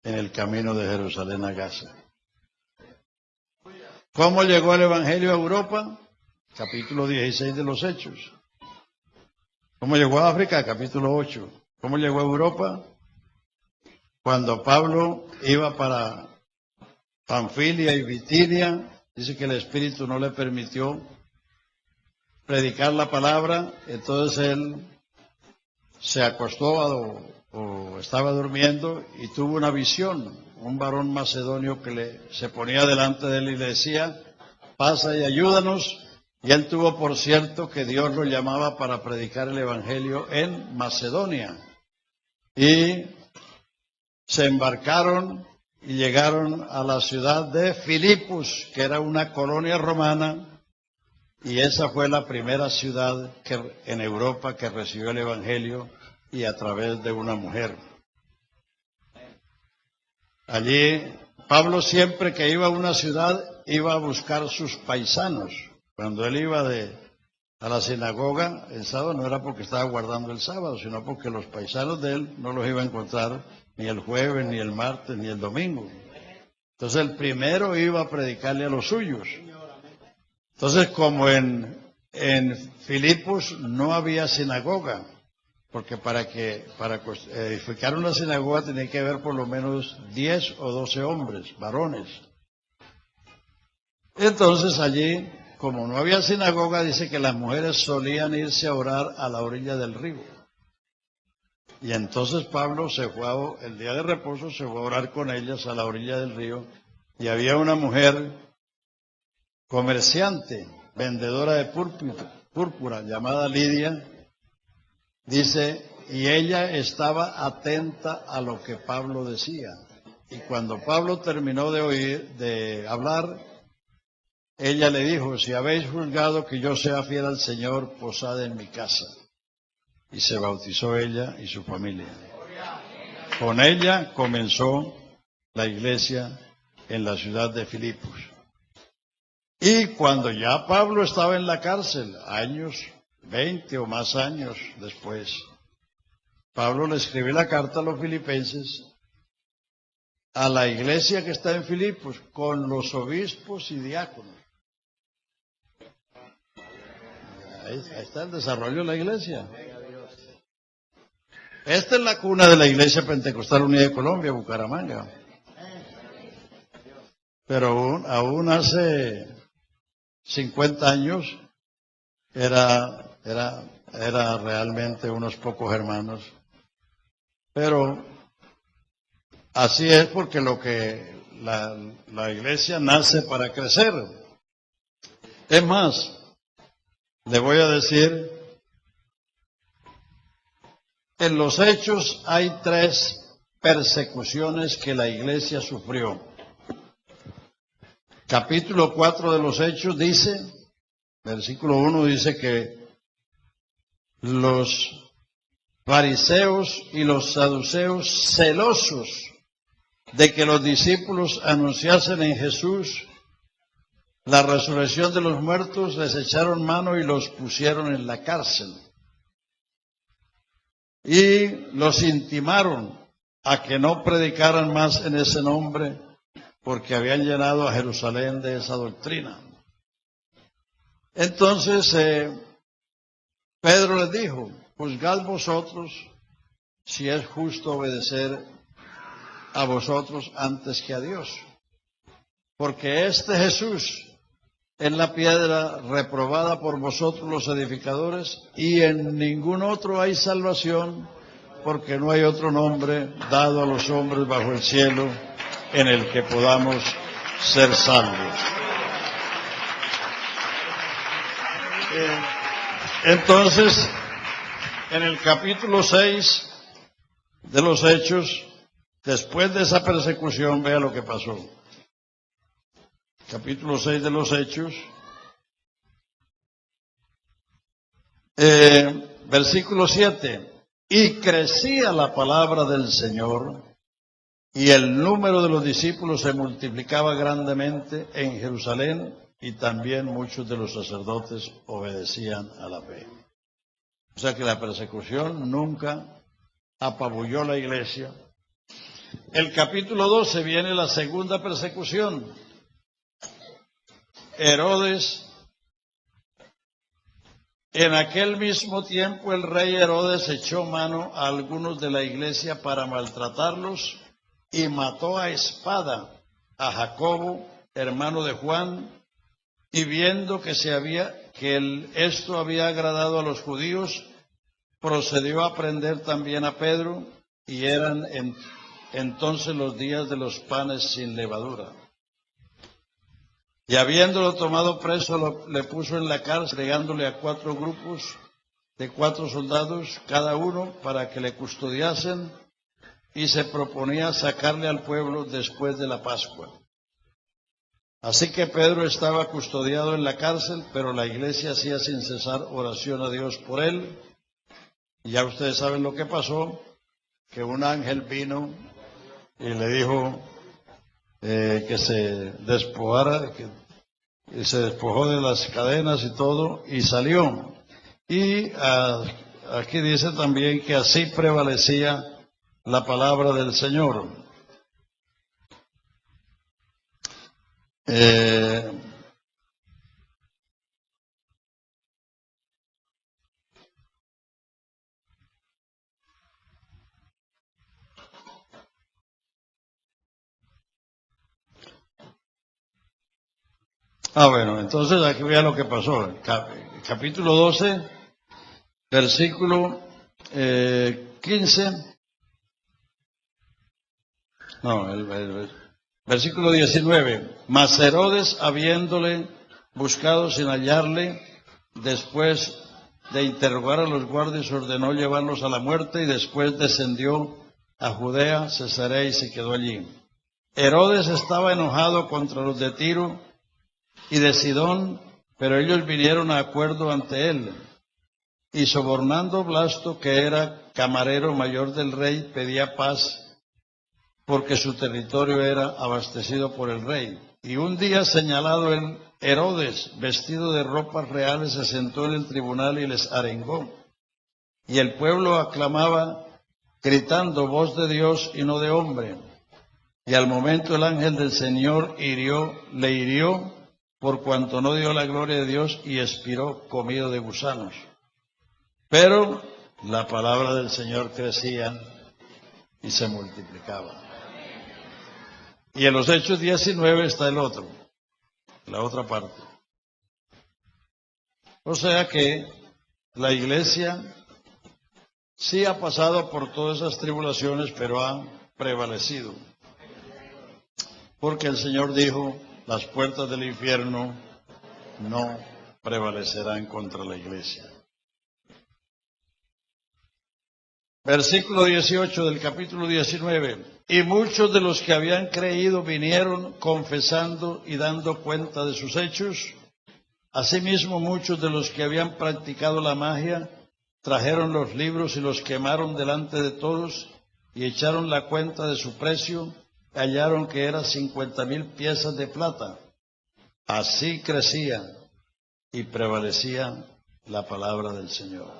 en el camino de Jerusalén a Gaza. ¿Cómo llegó el evangelio a Europa? Capítulo 16 de los Hechos. ¿Cómo llegó a África? Capítulo 8. ¿Cómo llegó a Europa? Cuando Pablo iba para Panfilia y Bitinia, dice que el Espíritu no le permitió predicar la palabra, entonces él se acostó o estaba durmiendo y tuvo una visión, un varón macedonio que se ponía delante de él y le decía, pasa y ayúdanos. Y él tuvo por cierto que Dios lo llamaba para predicar el Evangelio en Macedonia. Y se embarcaron y llegaron a la ciudad de Filipos, que era una colonia romana, y esa fue la primera ciudad en Europa que recibió el Evangelio, y a través de una mujer. Allí, Pablo siempre que iba a una ciudad, iba a buscar sus paisanos. Cuando él iba a la sinagoga el sábado, no era porque estaba guardando el sábado, sino porque los paisanos de él no los iba a encontrar ni el jueves, ni el martes, ni el domingo. Entonces el primero iba a predicarle a los suyos. Entonces, como en Filipos no había sinagoga, porque para edificar una sinagoga tenía que haber por lo menos 10 o 12 hombres, varones. Entonces allí, como no había sinagoga, dice que las mujeres solían irse a orar a la orilla del río. Y entonces Pablo el día de reposo se fue a orar con ellas a la orilla del río, y había una mujer comerciante, vendedora de púrpura, llamada Lidia, dice, y ella estaba atenta a lo que Pablo decía. Y cuando Pablo terminó de hablar, ella le dijo, si habéis juzgado que yo sea fiel al Señor, posad en mi casa. Y se bautizó ella y su familia. Con ella comenzó la iglesia en la ciudad de Filipos. Y cuando ya Pablo estaba en la cárcel, 20 o más años después, Pablo le escribe la carta a los filipenses, a la iglesia que está en Filipos, con los obispos y diáconos. Ahí está el desarrollo de la iglesia. Esta es la cuna de la Iglesia Pentecostal Unida de Colombia, Bucaramanga. Pero aún hace 50 años era realmente unos pocos hermanos. Pero así es porque la iglesia nace para crecer. Es más, le voy a decir, en los Hechos hay 3 persecuciones que la iglesia sufrió. Capítulo 4 de los Hechos dice, versículo 1 dice que los fariseos y los saduceos, celosos de que los discípulos anunciasen en Jesús la resurrección de los muertos, les echaron mano y los pusieron en la cárcel. Y los intimaron a que no predicaran más en ese nombre, porque habían llenado a Jerusalén de esa doctrina. Entonces Pedro les dijo, juzgad vosotros si es justo obedecer a vosotros antes que a Dios. Porque este Jesús es la piedra reprobada por vosotros los edificadores, y en ningún otro hay salvación, porque no hay otro nombre dado a los hombres bajo el cielo en el que podamos ser salvos. Entonces, en el capítulo 6 de los Hechos, después de esa persecución, vea lo que pasó. Capítulo 6 de los Hechos, versículo 7. Y crecía la palabra del Señor, y el número de los discípulos se multiplicaba grandemente en Jerusalén, y también muchos de los sacerdotes obedecían a la fe. O sea que la persecución nunca apabulló la iglesia. El capítulo 12 viene la segunda persecución. Herodes, en aquel mismo tiempo el rey Herodes echó mano a algunos de la iglesia para maltratarlos y mató a espada a Jacobo, hermano de Juan, y viendo que esto había agradado a los judíos, procedió a prender también a Pedro, y eran entonces los días de los panes sin levadura. Y habiéndolo tomado preso, le puso en la cárcel, entregándole a 4 grupos de 4 soldados cada uno para que le custodiasen, y se proponía sacarle al pueblo después de la Pascua. Así que Pedro estaba custodiado en la cárcel, pero la iglesia hacía sin cesar oración a Dios por él. Y ya ustedes saben lo que pasó, que un ángel vino y le dijo que se despojara, y se despojó de las cadenas y todo, y salió. Y aquí dice también que así prevalecía la palabra del Señor. Bueno, entonces aquí vea lo que pasó. Capítulo 12, versículo 15. No, el versículo 19. Mas Herodes, habiéndole buscado sin hallarle, después de interrogar a los guardias, ordenó llevarlos a la muerte, y después descendió a Judea, Cesarea, y se quedó allí. Herodes estaba enojado contra los de Tiro y de Sidón, pero ellos vinieron a acuerdo ante él. Y sobornando Blasto, que era camarero mayor del rey, pedía paz, porque su territorio era abastecido por el rey. Y un día señalado, Herodes, vestido de ropas reales, se sentó en el tribunal y les arengó. Y el pueblo aclamaba, gritando, voz de Dios y no de hombre. Y al momento el ángel del Señor le hirió, por cuanto no dio la gloria de Dios, y expiró comido de gusanos. Pero la palabra del Señor crecía y se multiplicaba. Y en los Hechos 19 está la otra parte. O sea que la iglesia sí ha pasado por todas esas tribulaciones, pero ha prevalecido. Porque el Señor dijo, las puertas del infierno no prevalecerán contra la iglesia. Versículo 18 del capítulo 19. Y muchos de los que habían creído vinieron confesando y dando cuenta de sus hechos. Asimismo, muchos de los que habían practicado la magia trajeron los libros y los quemaron delante de todos y echaron la cuenta de su precio. Hallaron que era 50,000 piezas de plata. Así crecía y prevalecía la palabra del Señor.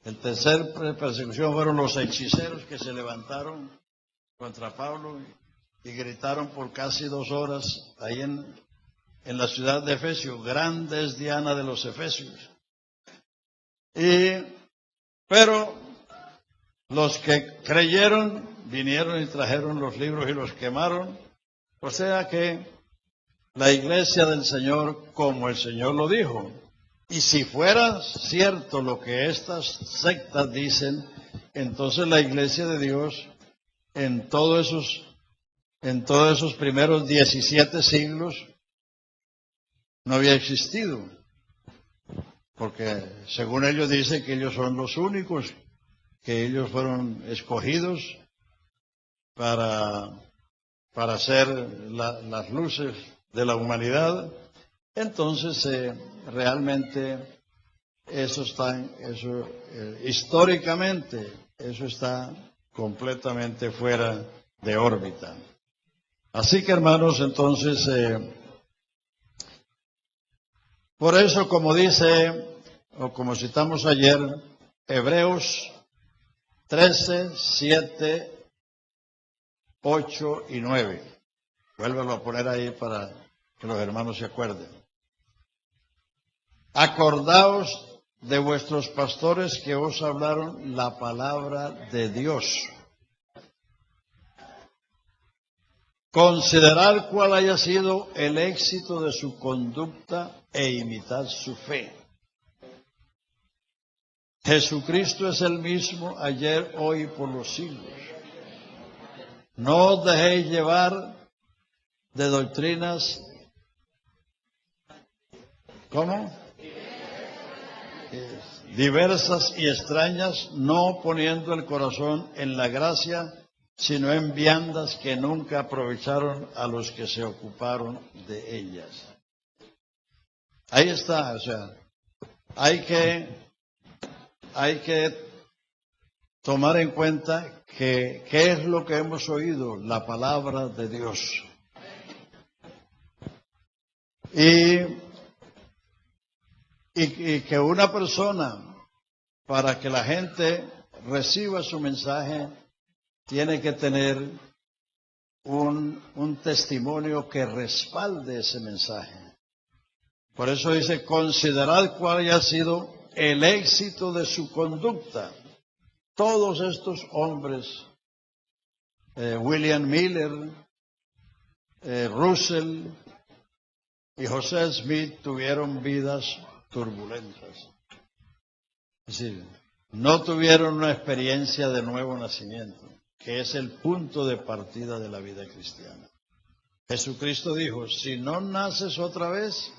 El tercer persecución fueron los hechiceros que se levantaron contra Pablo y gritaron por casi 2 horas ahí en la ciudad de Efesios: grande es Diana de los Efesios. Pero los que creyeron vinieron y trajeron los libros y los quemaron. O sea que la iglesia del Señor, como el Señor lo dijo, y si fuera cierto lo que estas sectas dicen, entonces la iglesia de Dios en todos esos primeros 17 siglos no había existido. Porque según ellos dicen que ellos son los únicos, que ellos fueron escogidos para ser las luces de la humanidad. Entonces, realmente, históricamente, eso está completamente fuera de órbita. Así que, hermanos, entonces, por eso, como dice, o como citamos ayer, Hebreos 13, 7, 8 y 9. Vuélvelo a poner ahí para que los hermanos se acuerden. Acordaos de vuestros pastores que os hablaron la palabra de Dios. Considerad cuál haya sido el éxito de su conducta e imitad su fe. Jesucristo es el mismo ayer, hoy y por los siglos. No os dejéis llevar de doctrinas, ¿cómo? Diversas y extrañas, no poniendo el corazón en la gracia, sino en viandas que nunca aprovecharon a los que se ocuparon de ellas. Ahí está, o sea, hay que tomar en cuenta que qué es lo que hemos oído, la palabra de Dios. Y que una persona, para que la gente reciba su mensaje, tiene que tener un testimonio que respalde ese mensaje. Por eso dice, considerad cuál haya sido el éxito de su conducta. Todos estos hombres, William Miller, Russell y José Smith, tuvieron vidas turbulentas. Es decir, no tuvieron una experiencia de nuevo nacimiento, que es el punto de partida de la vida cristiana. Jesucristo dijo, si no naces otra vez,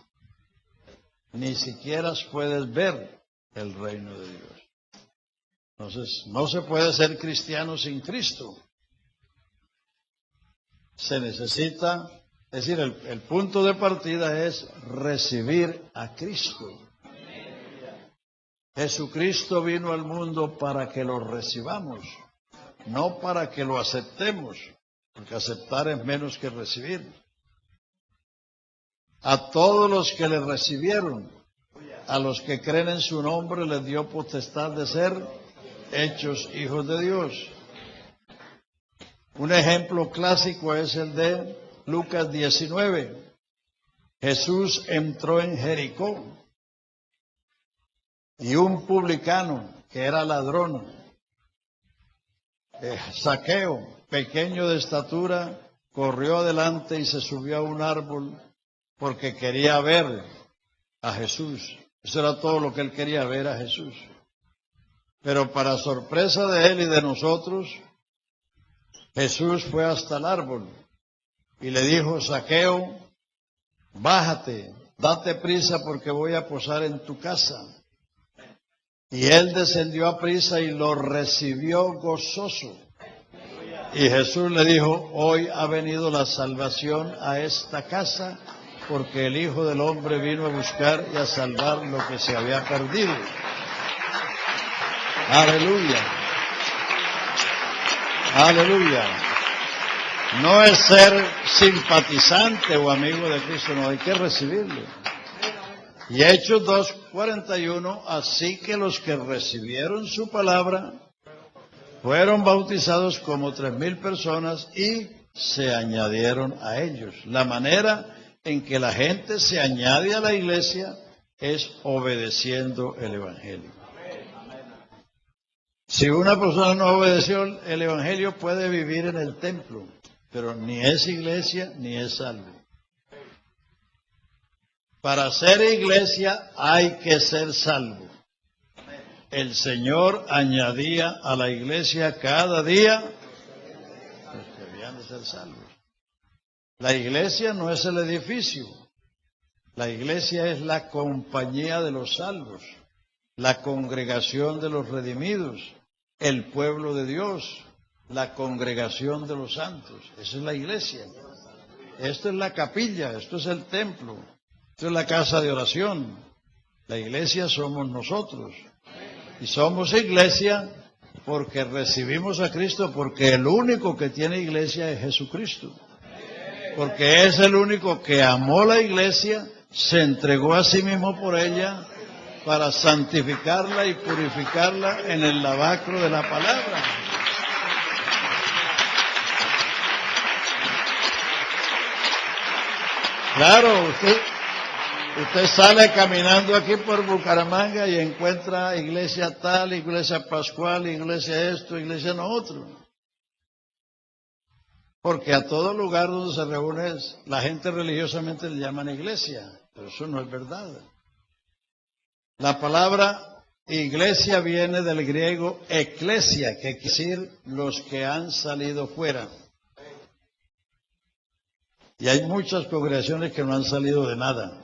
ni siquiera puedes ver el reino de Dios. Entonces, no se puede ser cristiano sin Cristo. Se necesita, es decir, el punto de partida es recibir a Cristo. Jesucristo vino al mundo para que lo recibamos, no para que lo aceptemos, porque aceptar es menos que recibir. A todos los que le recibieron, a los que creen en su nombre, les dio potestad de ser hechos hijos de Dios. Un ejemplo clásico es el de Lucas 19. Jesús entró en Jericó y un publicano que era ladrón, Zaqueo, pequeño de estatura, corrió adelante y se subió a un árbol porque quería ver a Jesús. Eso era todo lo que él quería, ver a Jesús. Pero para sorpresa de él y de nosotros, Jesús fue hasta el árbol y le dijo, Zaqueo, bájate, date prisa porque voy a posar en tu casa. Y él descendió a prisa y lo recibió gozoso. Y Jesús le dijo, hoy ha venido la salvación a esta casa, porque el Hijo del Hombre vino a buscar y a salvar lo que se había perdido. Aleluya. Aleluya. No es ser simpatizante o amigo de Cristo, no, hay que recibirlo. Y Hechos 2:41, así que los que recibieron su palabra fueron bautizados como 3,000 personas y se añadieron a ellos. La manera en que la gente se añade a la iglesia es obedeciendo el Evangelio. Si una persona no obedeció el Evangelio, puede vivir en el templo, pero ni es iglesia ni es salvo. Para ser iglesia hay que ser salvo. El Señor añadía a la iglesia cada día los que debían de ser salvos. La iglesia no es el edificio. La iglesia es la compañía de los salvos, la congregación de los redimidos, el pueblo de Dios, la congregación de los santos. Esa es la iglesia. Esto es la capilla, esto es el templo, esto es la casa de oración. La iglesia somos nosotros. Y somos iglesia porque recibimos a Cristo, porque el único que tiene iglesia es Jesucristo. Porque es el único que amó la iglesia, se entregó a sí mismo por ella para santificarla y purificarla en el lavacro de la palabra. Claro, usted sale caminando aquí por Bucaramanga y encuentra iglesia tal, iglesia pascual, iglesia esto, iglesia no otro. Porque a todo lugar donde se reúne la gente religiosamente le llaman iglesia, pero eso no es verdad. La palabra iglesia viene del griego eclesia, que quiere decir los que han salido fuera. Y hay muchas congregaciones que no han salido de nada.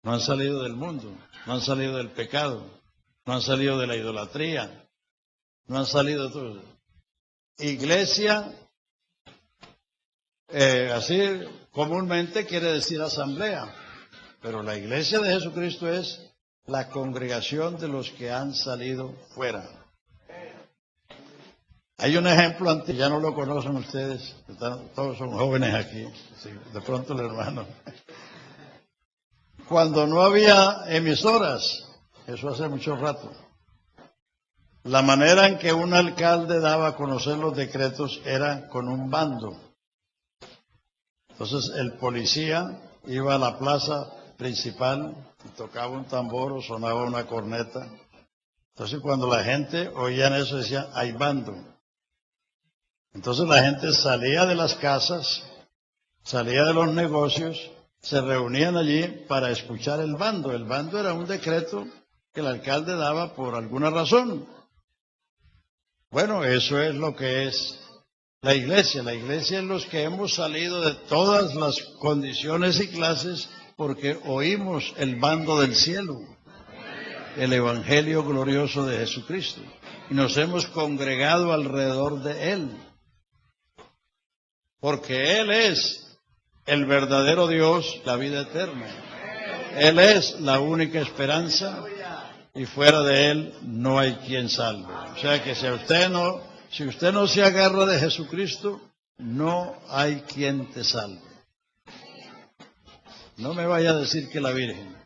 No han salido del mundo, no han salido del pecado, no han salido de la idolatría, no han salido de todo. Iglesia, así comúnmente quiere decir asamblea, pero la iglesia de Jesucristo es la congregación de los que han salido fuera. Hay un ejemplo antes, ya no lo conocen ustedes, todos son jóvenes aquí, sí, de pronto el hermano. Cuando no había emisoras, eso hace mucho rato, la manera en que un alcalde daba a conocer los decretos era con un bando. Entonces el policía iba a la plaza principal y tocaba un tambor o sonaba una corneta. Entonces cuando la gente oía eso decía, hay bando. Entonces la gente salía de las casas, salía de los negocios, se reunían allí para escuchar el bando. El bando era un decreto que el alcalde daba por alguna razón. Bueno, eso es lo que es la iglesia. La iglesia es los que hemos salido de todas las condiciones y clases porque oímos el bando del cielo, el evangelio glorioso de Jesucristo, y nos hemos congregado alrededor de él. Porque Él es el verdadero Dios, la vida eterna. Él es la única esperanza y fuera de Él no hay quien salve. O sea que si usted no se agarra de Jesucristo, no hay quien te salve. No me vaya a decir que la Virgen,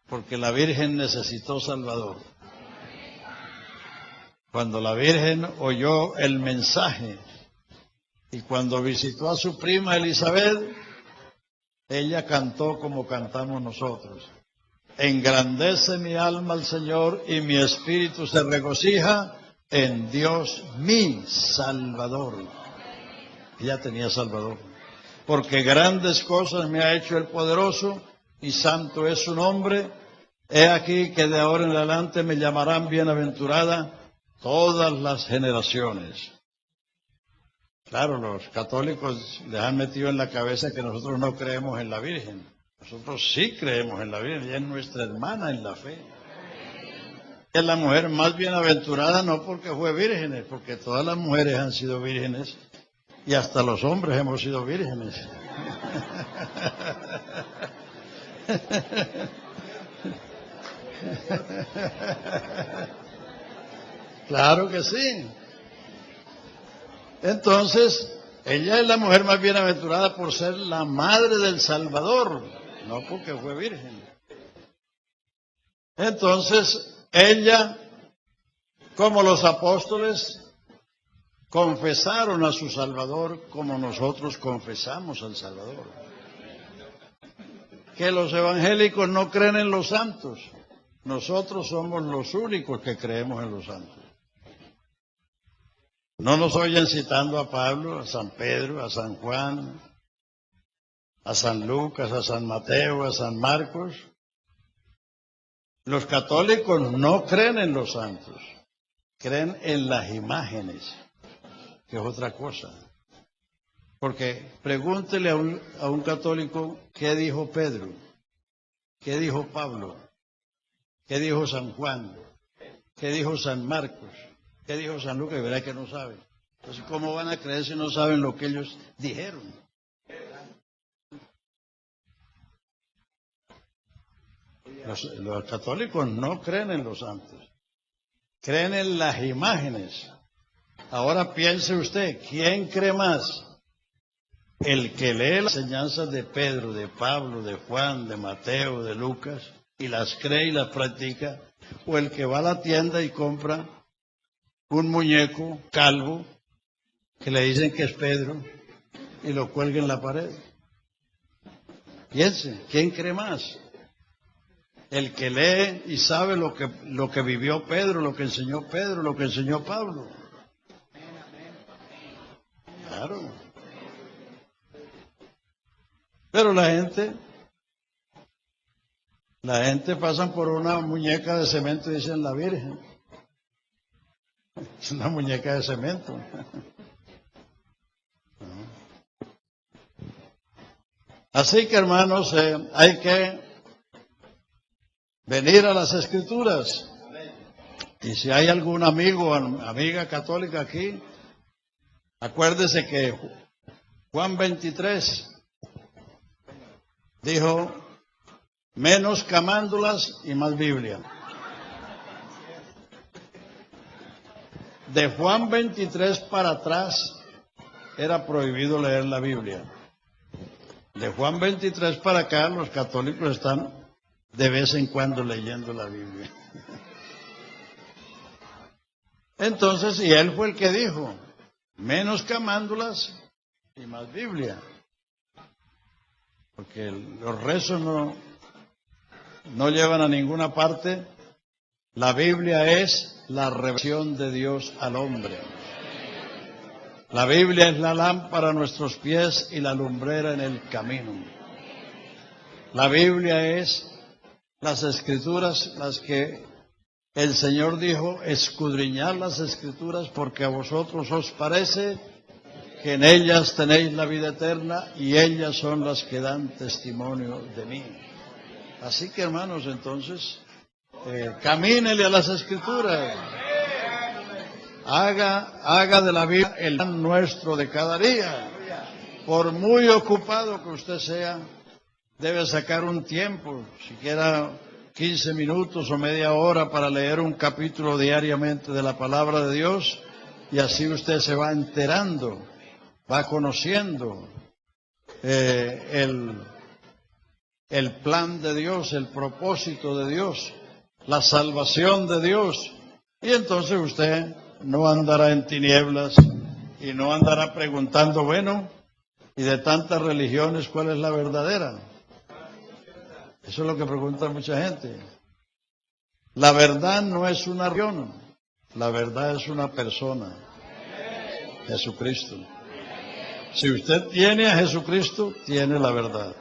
porque la Virgen necesitó Salvador. Cuando la Virgen oyó el mensaje, y cuando visitó a su prima Elizabeth, ella cantó como cantamos nosotros. Engrandece mi alma al Señor y mi espíritu se regocija en Dios mi Salvador. Ella tenía Salvador. Porque grandes cosas me ha hecho el poderoso y santo es su nombre. He aquí que de ahora en adelante me llamarán bienaventurada todas las generaciones. Claro, los católicos les han metido en la cabeza que nosotros no creemos en la Virgen. Nosotros sí creemos en la Virgen, ella es nuestra hermana en la fe. Es la mujer más bienaventurada no porque fue virgen, porque todas las mujeres han sido vírgenes y hasta los hombres hemos sido vírgenes. Claro que sí. Entonces, ella es la mujer más bienaventurada por ser la madre del Salvador, no porque fue virgen. Entonces, ella, como los apóstoles, confesaron a su Salvador como nosotros confesamos al Salvador. Que los evangélicos no creen en los santos. Nosotros somos los únicos que creemos en los santos. No nos oyen citando a Pablo, a San Pedro, a San Juan, a San Lucas, a San Mateo, a San Marcos. Los católicos no creen en los santos, creen en las imágenes, que es otra cosa. Porque pregúntele a un católico qué dijo Pedro, qué dijo Pablo, qué dijo San Juan, qué dijo San Marcos, qué dijo San Lucas, y verá que no saben. Entonces, ¿cómo van a creer si no saben lo que ellos dijeron? Los católicos no creen en los santos, creen en las imágenes. Ahora piense usted, ¿quién cree más? El que lee las enseñanzas de Pedro, de Pablo, de Juan, de Mateo, de Lucas, y las cree y las practica, o el que va a la tienda y compra un muñeco calvo, que le dicen que es Pedro, y lo cuelga en la pared. Piense, ¿quién cree más? El que lee y sabe lo que vivió Pedro, lo que enseñó Pedro, lo que enseñó Pablo. Claro. Pero la gente pasa por una muñeca de cemento y dicen la Virgen. Es una muñeca de cemento. Así que, hermanos, hay que venir a las Escrituras. Y si hay algún amigo o amiga católica aquí, acuérdese que Juan 23 dijo, menos camándulas y más Biblia. De Juan 23 para atrás era prohibido leer la Biblia. De Juan 23 para acá los católicos están de vez en cuando leyendo la Biblia. Entonces, y él fue el que dijo, menos camándulas y más Biblia. Porque los rezos no llevan a ninguna parte. La Biblia es la revelación de Dios al hombre. La Biblia es la lámpara a nuestros pies y la lumbrera en el camino. La Biblia es las Escrituras, las que el Señor dijo, escudriñad las Escrituras porque a vosotros os parece que en ellas tenéis la vida eterna y ellas son las que dan testimonio de mí. Así que, hermanos, entonces, camínele a las Escrituras. Haga de la vida el pan nuestro de cada día. Por muy ocupado que usted sea, debe sacar un tiempo, siquiera 15 minutos o media hora para leer un capítulo diariamente de la palabra de Dios, y así usted se va enterando, va conociendo el plan de Dios, el propósito de Dios, la salvación de Dios, y entonces usted no andará en tinieblas y no andará preguntando, bueno, y de tantas religiones, ¿cuál es la verdadera? Eso es lo que pregunta mucha gente. La verdad no es una religión, la verdad es una persona, Jesucristo. Si usted tiene a Jesucristo, tiene la verdad.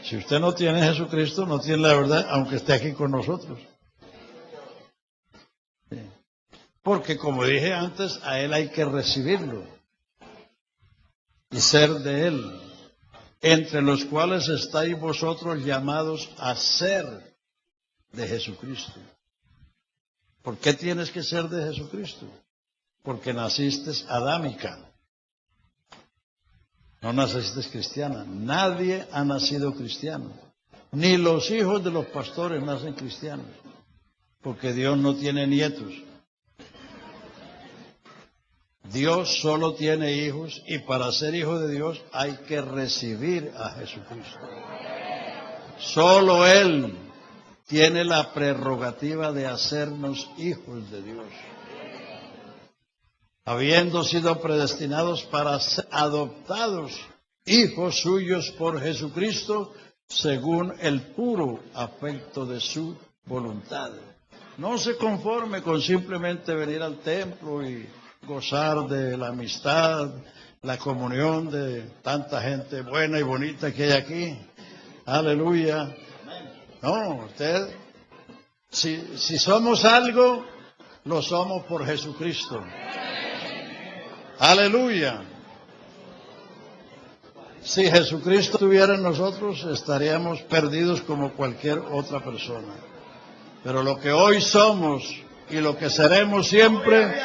Si usted no tiene a Jesucristo, no tiene la verdad, aunque esté aquí con nosotros. Sí. Porque, como dije antes, a Él hay que recibirlo. y ser de Él, entre los cuales estáis vosotros llamados a ser de Jesucristo. ¿Por qué tienes que ser de Jesucristo? Porque naciste adámica. No naciste cristiana. Nadie ha nacido cristiano. Ni los hijos de los pastores nacen cristianos. Porque Dios no tiene nietos. Dios solo tiene hijos y para ser hijo de Dios hay que recibir a Jesucristo. Solo Él tiene la prerrogativa de hacernos hijos de Dios. Habiendo sido predestinados para ser adoptados hijos suyos por Jesucristo, según el puro afecto de su voluntad. No se conforme con simplemente venir al templo y gozar de la amistad, la comunión de tanta gente buena y bonita que hay aquí. Aleluya. No, usted, si somos algo, lo somos por Jesucristo. Aleluya. Si Jesucristo estuviera en nosotros, estaríamos perdidos como cualquier otra persona. Pero lo que hoy somos y lo que seremos siempre,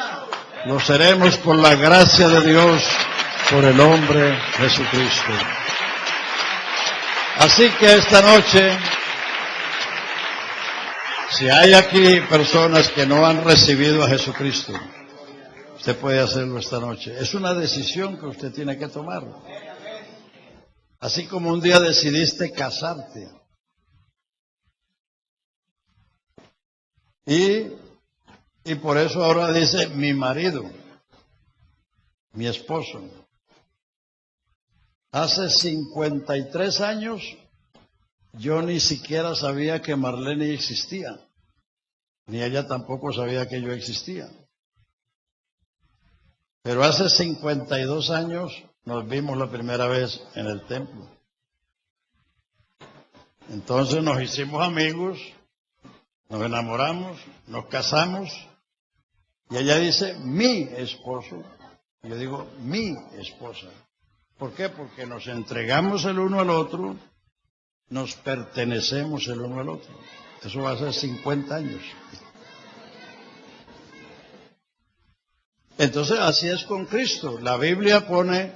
lo seremos por la gracia de Dios, por el hombre Jesucristo. Así que esta noche, si hay aquí personas que no han recibido a Jesucristo, usted puede hacerlo esta noche. Es una decisión que usted tiene que tomar. Así como un día decidiste casarte. Y por eso ahora dice mi marido, mi esposo. Hace 53 años yo ni siquiera sabía que Marlene existía. Ni ella tampoco sabía que yo existía. Pero hace 52 años nos vimos la primera vez en el templo. Entonces nos hicimos amigos, nos enamoramos, nos casamos, y ella dice, mi esposo, y yo digo, mi esposa. ¿Por qué? Porque nos entregamos el uno al otro, nos pertenecemos el uno al otro. Eso va a ser 50 años. Entonces, así es con Cristo. La Biblia pone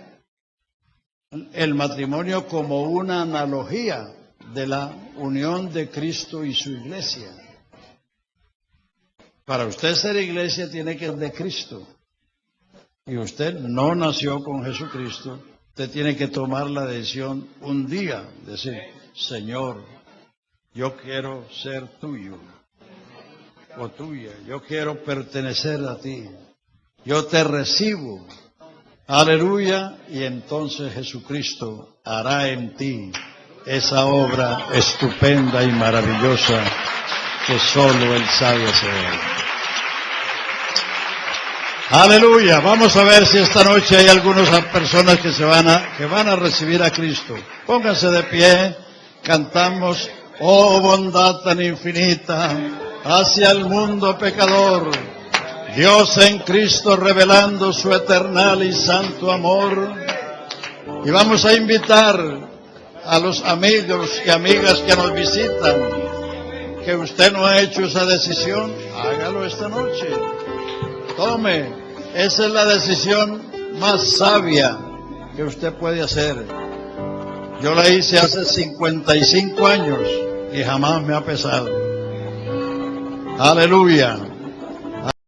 el matrimonio como una analogía de la unión de Cristo y su iglesia. Para usted ser iglesia tiene que ser de Cristo. Y usted no nació con Jesucristo. Usted tiene que tomar la decisión un día, decir, Señor, yo quiero ser tuyo o tuya. Yo quiero pertenecer a ti. Yo te recibo. Aleluya. Y entonces Jesucristo hará en ti esa obra estupenda y maravillosa que solo Él sabe hacer. Aleluya. Vamos a ver si esta noche hay algunas personas que van a recibir a Cristo. Pónganse de pie. Cantamos, oh bondad tan infinita hacia el mundo pecador. Dios en Cristo revelando su eternal y santo amor. Y vamos a invitar a los amigos y amigas que nos visitan, que usted no ha hecho esa decisión, hágalo esta noche. Tome, esa es la decisión más sabia que usted puede hacer. Yo la hice hace 55 años y jamás me ha pesado. Aleluya.